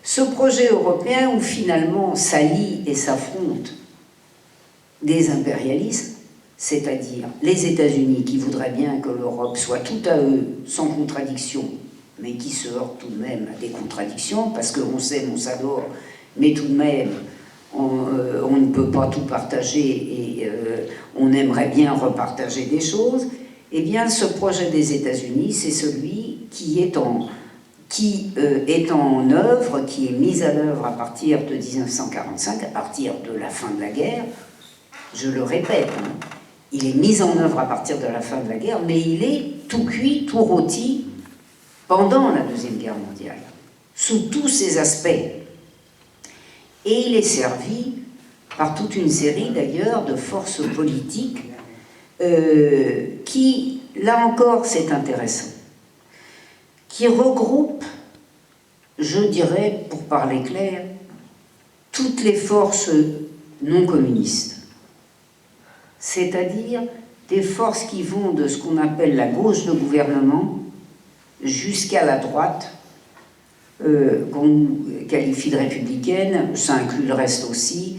ce projet européen où finalement s'allient et s'affrontent des impérialismes, c'est-à-dire les États-Unis qui voudraient bien que l'Europe soit tout à eux, sans contradiction, mais qui se heurtent tout de même à des contradictions, parce qu'on s'aime, on s'adore, mais tout de même, on ne peut pas tout partager et on aimerait bien repartager des choses. Eh bien, ce projet des États-Unis, c'est celui qui est en œuvre, qui est mis en œuvre à partir de 1945, à partir de la fin de la guerre. Je le répète, hein, il est mis en œuvre à partir de la fin de la guerre, mais il est tout cuit, tout rôti pendant la Deuxième Guerre mondiale, sous tous ses aspects. Et il est servi par toute une série, d'ailleurs, de forces politiques qui, là encore, c'est intéressant, qui regroupent, je dirais, pour parler clair, toutes les forces non communistes. C'est-à-dire des forces qui vont de ce qu'on appelle la gauche de gouvernement jusqu'à la droite, qu'on qualifie de républicaine, ça inclut le reste aussi,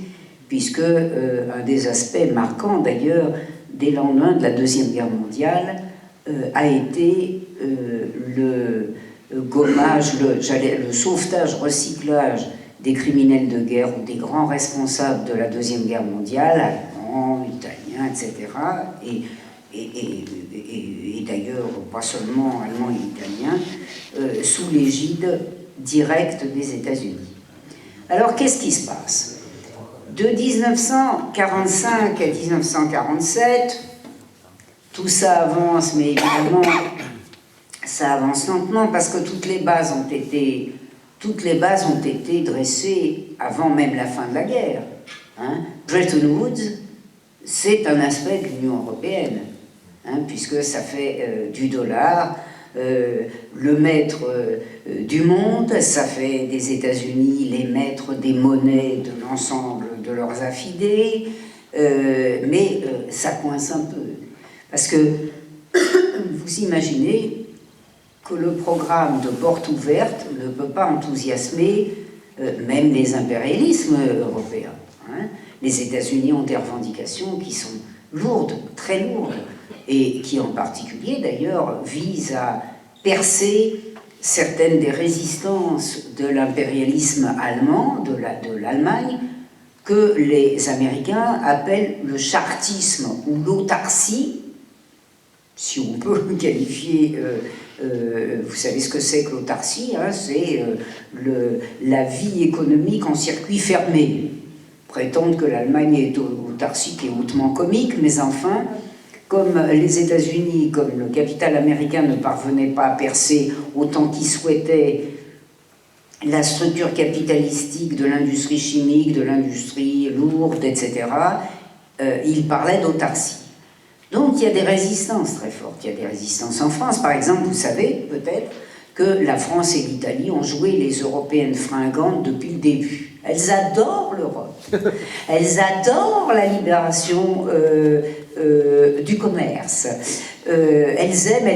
puisque un des aspects marquants d'ailleurs des lendemains de la Deuxième Guerre mondiale a été le gommage, le sauvetage, recyclage des criminels de guerre ou des grands responsables de la Deuxième Guerre mondiale, allemands, italiens, etc. Et d'ailleurs, pas seulement allemands et italiens, sous l'égide directe des États-Unis. Alors, qu'est-ce qui se passe? De 1945 à 1947, tout ça avance, mais évidemment, ça avance lentement parce que toutes les bases ont été dressées avant même la fin de la guerre. Hein. Bretton Woods, c'est un aspect de l'Union européenne, hein, puisque ça fait du dollar le maître du monde, ça fait des États-Unis les maîtres des monnaies de l'ensemble de leurs affidés, mais ça coince un peu. Parce que vous imaginez que le programme de porte ouverte ne peut pas enthousiasmer même les impérialismes européens. Hein. Les États-Unis ont des revendications qui sont lourdes, très lourdes, et qui en particulier d'ailleurs visent à percer certaines des résistances de l'impérialisme allemand, de l'Allemagne, que les Américains appellent le chartisme ou l'autarcie, si on peut qualifier, vous savez ce que c'est que l'autarcie, hein, c'est la vie économique en circuit fermé. Prétendre que l'Allemagne est autarcique et hautement comique, mais enfin, comme les États-Unis, comme le capital américain ne parvenait pas à percer autant qu'il souhaitait la structure capitalistique de l'industrie chimique, de l'industrie lourde, etc., il parlait d'autarcie. Donc il y a des résistances très fortes. Il y a des résistances en France. Par exemple, vous savez peut-être que la France et l'Italie ont joué les européennes fringantes depuis le début. Elles adorent l'Europe. Elles adorent la libération du commerce. Elles aiment.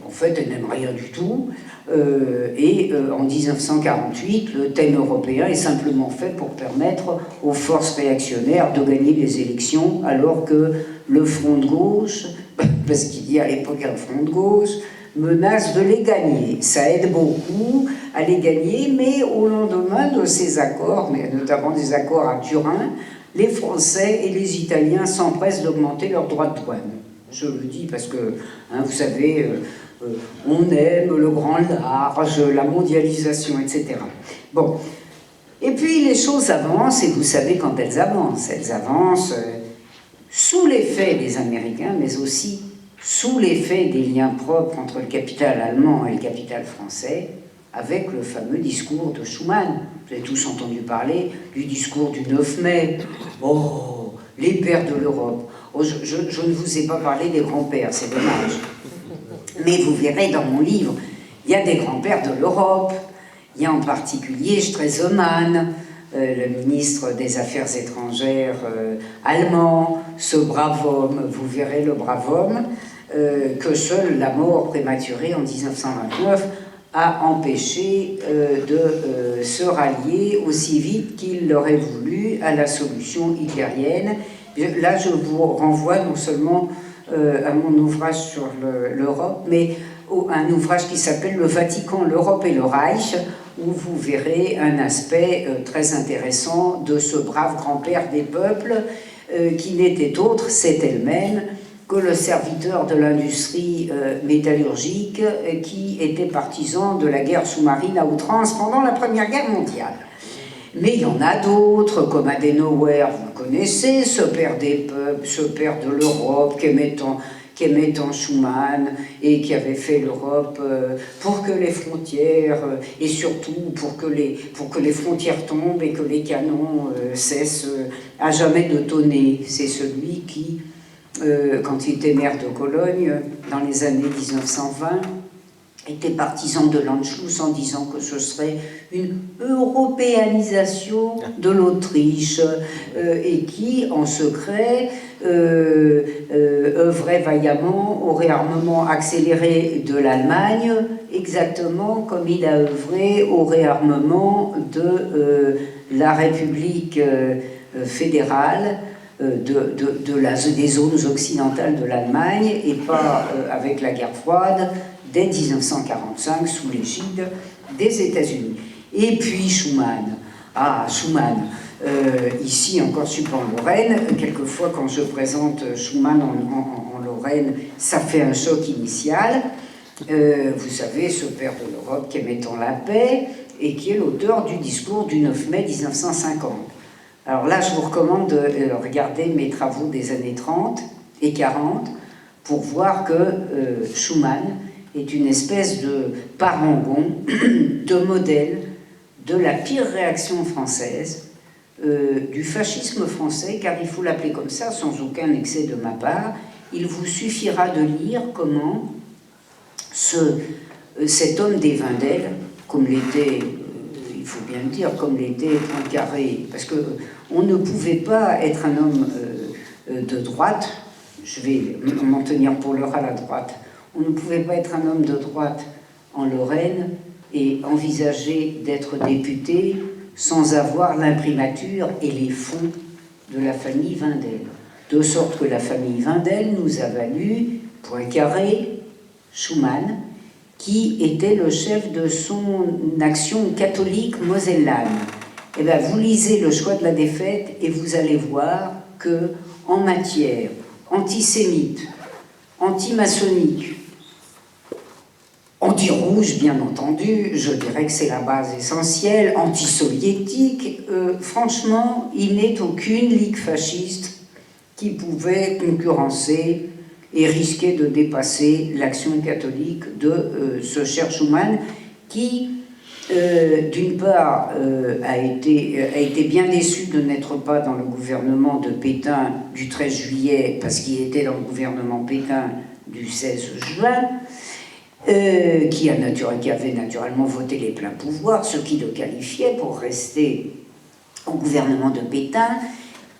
En fait, elles n'aiment rien du tout. En 1948, le thème européen est simplement fait pour permettre aux forces réactionnaires de gagner les élections, alors que le front de gauche, parce qu'il y a à l'époque un front de gauche, menace de les gagner. Ça aide beaucoup à les gagner, mais au lendemain de ces accords, mais notamment des accords à Turin, les Français et les Italiens s'empressent d'augmenter leurs droits de douane. Je le dis parce que, hein, vous savez, on aime le grand large, la mondialisation, etc. Bon. Et puis les choses avancent, et vous savez quand elles avancent sous l'effet des Américains, mais aussi sous l'effet des liens propres entre le capital allemand et le capital français, avec le fameux discours de Schuman. Vous avez tous entendu parler du discours du 9 mai. Oh, les pères de l'Europe. Oh, je ne vous ai pas parlé des grands-pères, c'est dommage. Mais vous verrez dans mon livre, il y a des grands-pères de l'Europe. Il y a en particulier Stresemann, le ministre des Affaires étrangères allemand, ce brave homme, vous verrez le brave homme, que seule la mort prématurée en 1929 a empêché de se rallier aussi vite qu'il l'aurait voulu à la solution hitlérienne. Là, je vous renvoie non seulement à mon ouvrage sur l'Europe, mais un ouvrage qui s'appelle « Le Vatican, l'Europe et le Reich », où vous verrez un aspect très intéressant de ce brave grand-père des peuples, qui n'était autre, c'est elle-même, que le serviteur de l'industrie métallurgique qui était partisan de la guerre sous-marine à outrance pendant la Première Guerre mondiale. Mais il y en a d'autres, comme Adenauer, vous le connaissez, ce père des peuples, ce père de l'Europe, qu'aimait Schuman et qui avait fait l'Europe pour que les frontières, et surtout pour que les frontières tombent et que les canons cessent à jamais de tonner. C'est celui qui, quand il était maire de Cologne, dans les années 1920, était partisan de l'Anschluss en disant que ce serait une européanisation de l'Autriche et qui, en secret, œuvrait vaillamment au réarmement accéléré de l'Allemagne, exactement comme il a œuvré au réarmement de la République fédérale des zones occidentales de l'Allemagne, et pas avec la guerre froide, dès 1945, sous l'égide des États-Unis. Et puis Schuman. Ah, Schuman. Ici, en Corse-Suppan-Lorraine, quelquefois, quand je présente Schuman en Lorraine, ça fait un choc initial. Vous savez, ce père de l'Europe qui aimait tant la paix et qui est l'auteur du discours du 9 mai 1950. Alors là, je vous recommande de regarder mes travaux des années 30 et 40 pour voir que Schuman est une espèce de parangon, de modèle de la pire réaction française, du fascisme français, car il faut l'appeler comme ça, sans aucun excès de ma part. Il vous suffira de lire comment cet homme des Vindelles, comme l'était, il faut bien le dire, comme l'était Poincaré, parce qu'on ne pouvait pas être un homme de droite, je vais m'en tenir pour l'heure à la droite, on ne pouvait pas être un homme de droite en Lorraine et envisager d'être député sans avoir l'imprimature et les fonds de la famille Vindelle. De sorte que la famille Vindelle nous a valu Poincaré, Schuman, qui était le chef de son action catholique mosellane. Eh bien, vous lisez Le choix de la défaite et vous allez voir que, en matière antisémite, anti-maçonnique, anti-rouge, bien entendu, je dirais que c'est la base essentielle, anti-soviétique, franchement, il n'est aucune ligue fasciste qui pouvait concurrencer et risquer de dépasser l'action catholique de ce cher Schuman, qui, d'une part, a été bien déçu de n'être pas dans le gouvernement de Pétain du 13 juillet, parce qu'il était dans le gouvernement Pétain du 16 juin, qui avait naturellement voté les pleins pouvoirs, ce qui le qualifiait pour rester au gouvernement de Pétain,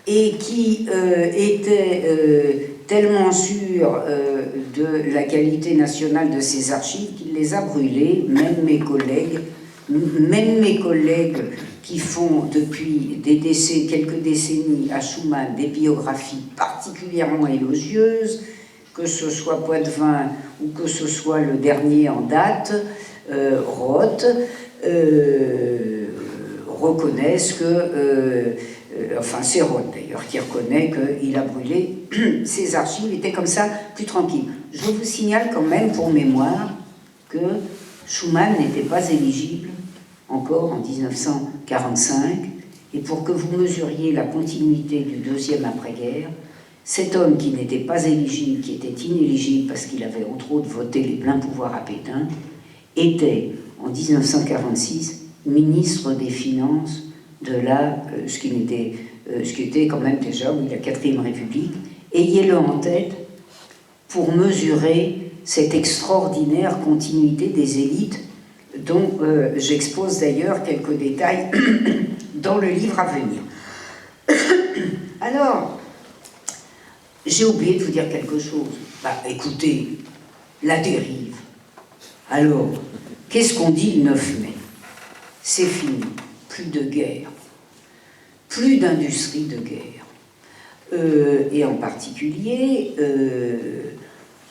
et qui était tellement sûr de la qualité nationale de ses archives qu'il les a brûlées, même mes collègues qui font depuis quelques décennies à Schuman des biographies particulièrement élogieuses, que ce soit Poitvin ou que ce soit le dernier en date, Roth, reconnaissent que enfin c'est Roth d'ailleurs qui reconnaît qu'il a brûlé ses archives, il était comme ça plus tranquille. Je vous signale quand même pour mémoire que Schuman n'était pas éligible encore en 1945, et pour que vous mesuriez la continuité du deuxième après-guerre, cet homme qui n'était pas éligible, qui était inéligible parce qu'il avait entre autres voté les pleins pouvoirs à Pétain, était en 1946 ministre des Finances de ce qui était quand même déjà, oui, la 4e République. Ayez-le en tête pour mesurer cette extraordinaire continuité des élites dont j'expose d'ailleurs quelques détails dans le livre à venir. Alors, j'ai oublié de vous dire quelque chose. Écoutez, la dérive. Alors, qu'est-ce qu'on dit le 9 mai? C'est fini. Plus de guerre. Plus d'industrie de guerre. Et en particulier,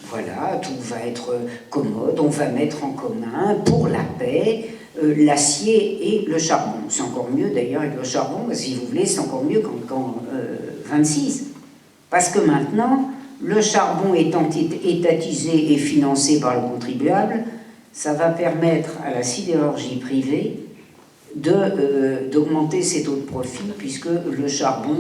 voilà, tout va être commode, on va mettre en commun, pour la paix, l'acier et le charbon. C'est encore mieux d'ailleurs avec le charbon, si vous voulez, c'est encore mieux qu'en 26. Parce que maintenant, le charbon étant étatisé et financé par le contribuable, ça va permettre à la sidérurgie privée d'augmenter ses taux de profit, puisque le charbon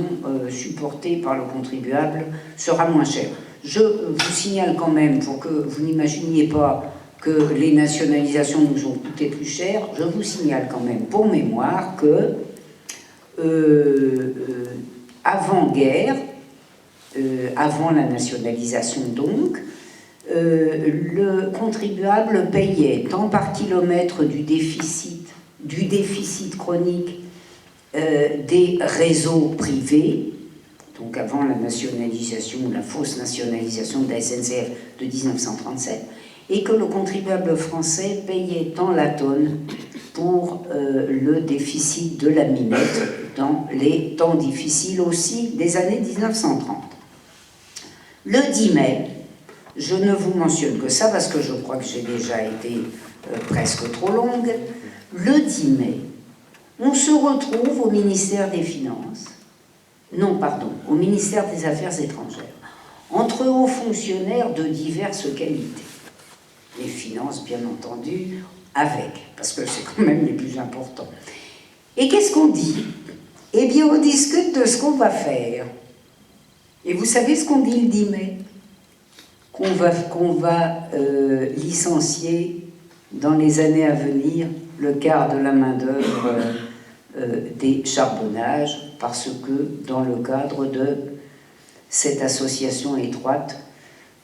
supporté par le contribuable sera moins cher. Je vous signale quand même, pour que vous n'imaginiez pas que les nationalisations nous ont coûté plus cher, je vous signale quand même pour mémoire que avant-guerre, avant la nationalisation donc, le contribuable payait tant par kilomètre du déficit chronique des réseaux privés, donc avant la nationalisation, la fausse nationalisation de la SNCF de 1937, et que le contribuable français payait tant la tonne pour le déficit de la minette dans les temps difficiles aussi des années 1930. Le 10 mai, je ne vous mentionne que ça parce que je crois que j'ai déjà été presque trop longue. Le 10 mai, on se retrouve au ministère des Finances, non, pardon, au ministère des Affaires étrangères, entre hauts fonctionnaires de diverses qualités. Les finances, bien entendu, avec, parce que c'est quand même les plus importants. Et qu'est-ce qu'on dit? Eh bien, on discute de ce qu'on va faire. Et vous savez ce qu'on dit le 10 mai? Qu'on va licencier dans les années à venir le quart de la main-d'œuvre des charbonnages, parce que dans le cadre de cette association étroite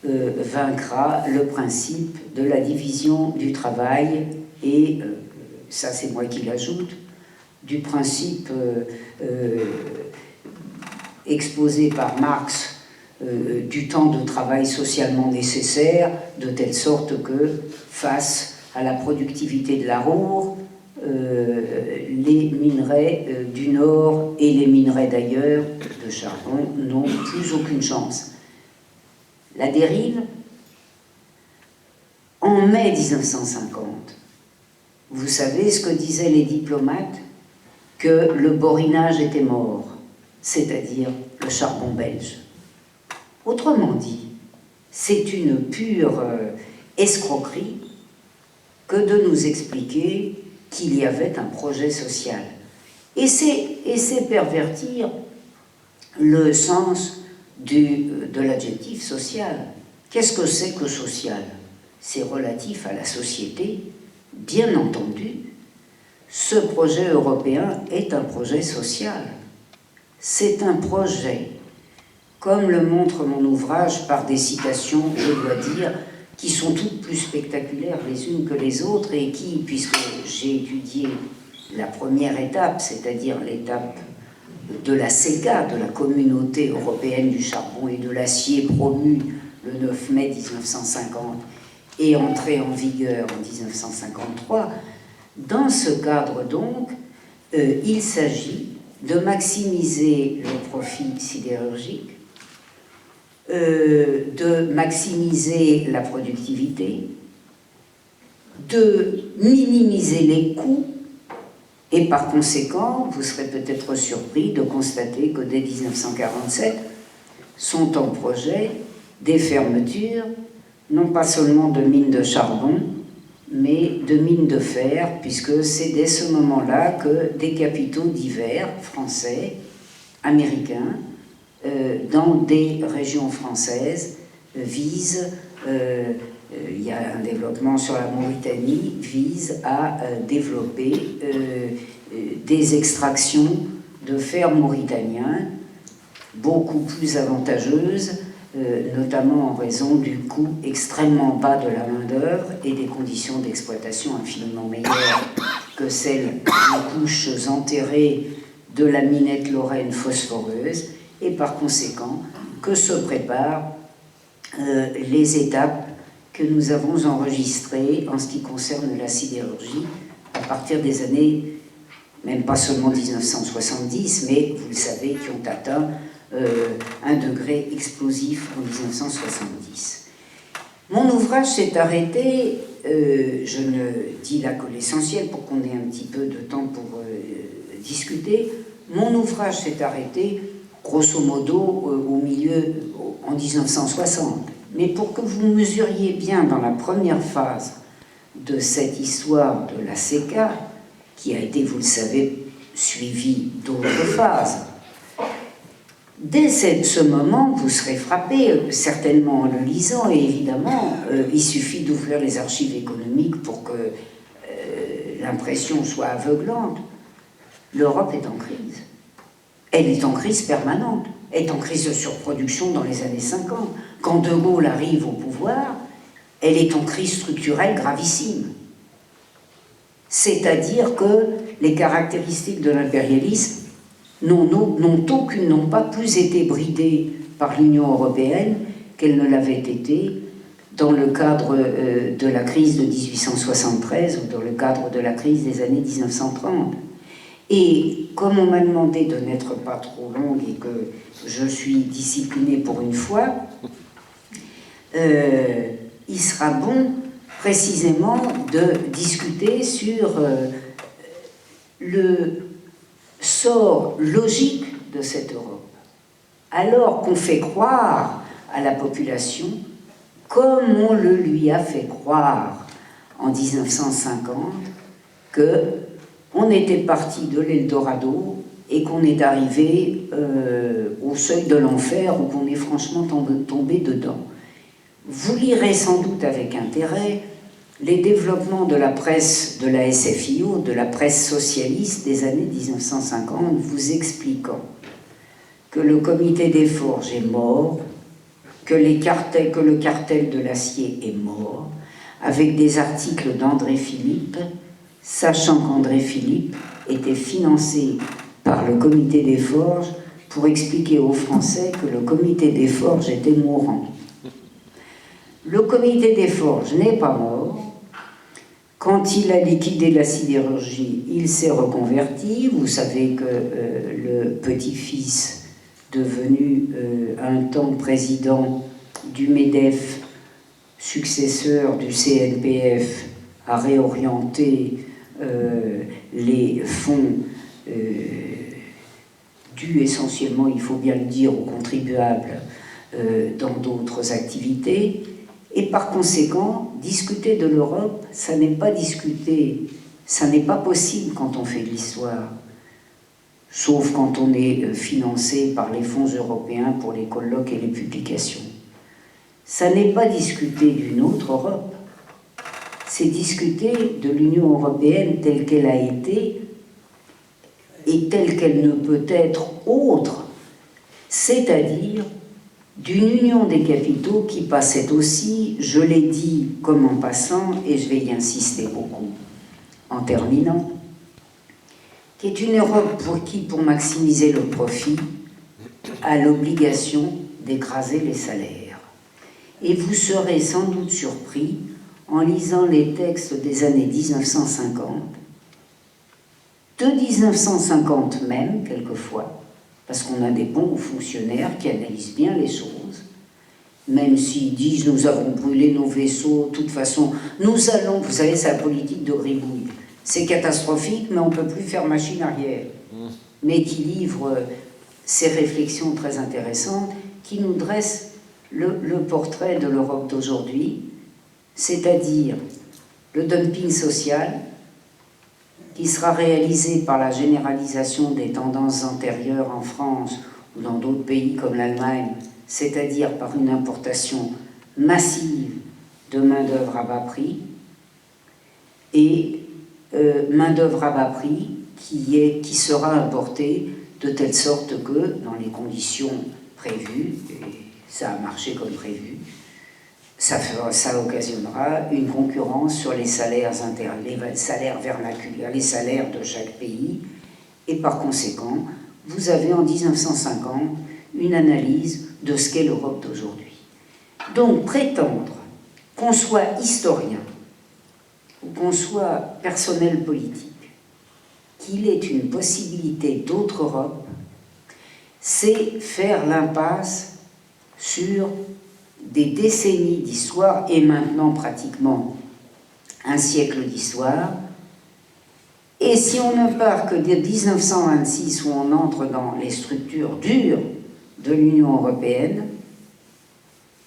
vaincra le principe de la division du travail et, ça c'est moi qui l'ajoute, du principe exposé par Marx du temps de travail socialement nécessaire, de telle sorte que face à la productivité de la Ruhr, les minerais du Nord et les minerais d'ailleurs de charbon n'ont plus aucune chance. La dérive, en mai 1950, vous savez ce que disaient les diplomates? Que le borinage était mort, c'est-à-dire le charbon belge. Autrement dit, c'est une pure escroquerie que de nous expliquer qu'il y avait un projet social. Et c'est pervertir le sens de l'adjectif social. Qu'est-ce que c'est que social? C'est relatif à la société, bien entendu. Ce projet européen est un projet social. C'est un projet, comme le montre mon ouvrage par des citations, je dois dire, qui sont toutes plus spectaculaires les unes que les autres et qui, puisque j'ai étudié la première étape, c'est-à-dire l'étape de la CECA, de la Communauté européenne du charbon et de l'acier, promue le 9 mai 1950 et entrée en vigueur en 1953, dans ce cadre donc, il s'agit de maximiser le profit sidérurgique, de maximiser la productivité, de minimiser les coûts Et par conséquent, vous serez peut-être surpris de constater que dès 1947 sont en projet des fermetures, non pas seulement de mines de charbon, mais de mines de fer, puisque c'est dès ce moment-là que des capitaux divers, français, américains, dans des régions françaises, visent, il y a un développement sur la Mauritanie, vise à développer des extractions de fer mauritanien beaucoup plus avantageuses, notamment en raison du coût extrêmement bas de la main-d'œuvre et des conditions d'exploitation infiniment meilleures que celles des couches enterrées de la minette lorraine phosphoreuse, et par conséquent que se préparent les étapes que nous avons enregistrées en ce qui concerne la sidérurgie à partir des années, même pas seulement 1970, mais vous le savez, qui ont atteint un degré explosif en 1970. Mon ouvrage s'est arrêté, je ne dis là que l'essentiel pour qu'on ait un petit peu de temps pour discuter, mon ouvrage s'est arrêté grosso modo au milieu, en 1960. Mais pour que vous mesuriez bien dans la première phase de cette histoire de la CECA, qui a été, vous le savez, suivie d'autres phases, dès ce moment, vous serez frappé, certainement en le lisant, et évidemment, il suffit d'ouvrir les archives économiques pour que l'impression soit aveuglante. L'Europe est en crise. Elle est en crise permanente. Elle est en crise de surproduction dans les années 50. Quand De Gaulle arrive au pouvoir, elle est en crise structurelle gravissime. C'est-à-dire que les caractéristiques de l'impérialisme n'ont pas plus été bridées par l'Union européenne qu'elles ne l'avaient été dans le cadre de la crise de 1873 ou dans le cadre de la crise des années 1930. Et comme on m'a demandé de n'être pas trop longue et que je suis disciplinée pour une fois, il sera bon précisément de discuter sur le sort logique de cette Europe. Alors qu'on fait croire à la population, comme on le lui a fait croire en 1950, qu'on était parti de l'Eldorado et qu'on est arrivé au seuil de l'enfer ou qu'on est franchement tombé dedans. Vous lirez sans doute avec intérêt les développements de la presse de la SFIO, de la presse socialiste des années 1950, vous expliquant que le comité des forges est mort, que le cartel de l'acier est mort, avec des articles d'André Philippe, sachant qu'André Philippe était financé par le comité des forges pour expliquer aux Français que le comité des forges était mourant. Le comité des forges n'est pas mort. Quand il a liquidé la sidérurgie, il s'est reconverti. Vous savez que le petit-fils, devenu un temps président du MEDEF, successeur du CNPF, a réorienté les fonds dus essentiellement, il faut bien le dire, aux contribuables dans d'autres activités. Et par conséquent, discuter de l'Europe, ça n'est pas discuter, ça n'est pas possible quand on fait de l'histoire, sauf quand on est financé par les fonds européens pour les colloques et les publications. Ça n'est pas discuter d'une autre Europe, c'est discuter de l'Union européenne telle qu'elle a été et telle qu'elle ne peut être autre, c'est-à-dire d'une union des capitaux qui passait aussi, je l'ai dit comme en passant, et je vais y insister beaucoup en terminant, qui est une Europe pour maximiser le profit, a l'obligation d'écraser les salaires. Et vous serez sans doute surpris, en lisant les textes des années 1950, de 1950 même, quelquefois, parce qu'on a des bons fonctionnaires qui analysent bien les choses, même s'ils disent « nous avons brûlé nos vaisseaux, de toute façon, nous allons », vous savez, c'est la politique de Gribouille, c'est catastrophique, mais on ne peut plus faire machine arrière. Mais qui livre ces réflexions très intéressantes, qui nous dressent le portrait de l'Europe d'aujourd'hui, c'est-à-dire le dumping social, qui sera réalisé par la généralisation des tendances antérieures en France ou dans d'autres pays comme l'Allemagne, c'est-à-dire par une importation massive de main-d'œuvre à bas prix, et main-d'œuvre à bas prix qui sera importée de telle sorte que, dans les conditions prévues, et ça a marché comme prévu, ça occasionnera une concurrence sur les salaires les salaires vernaculaires, les salaires de chaque pays, et par conséquent, vous avez en 1950 une analyse de ce qu'est l'Europe d'aujourd'hui. Donc prétendre qu'on soit historien ou qu'on soit personnel politique, qu'il ait une possibilité d'autre Europe, c'est faire l'impasse sur des décennies d'histoire et maintenant pratiquement un siècle d'histoire. Et si on ne part que de 1926 où on entre dans les structures dures de l'Union européenne,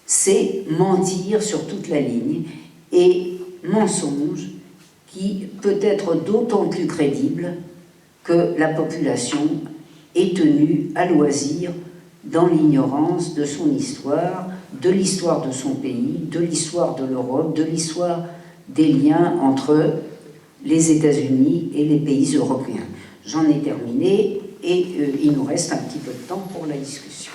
c'est mentir sur toute la ligne et mensonge qui peut être d'autant plus crédible que la population est tenue à loisir dans l'ignorance de son histoire, de l'histoire de son pays, de l'histoire de l'Europe, de l'histoire des liens entre les États-Unis et les pays européens. J'en ai terminé et il nous reste un petit peu de temps pour la discussion.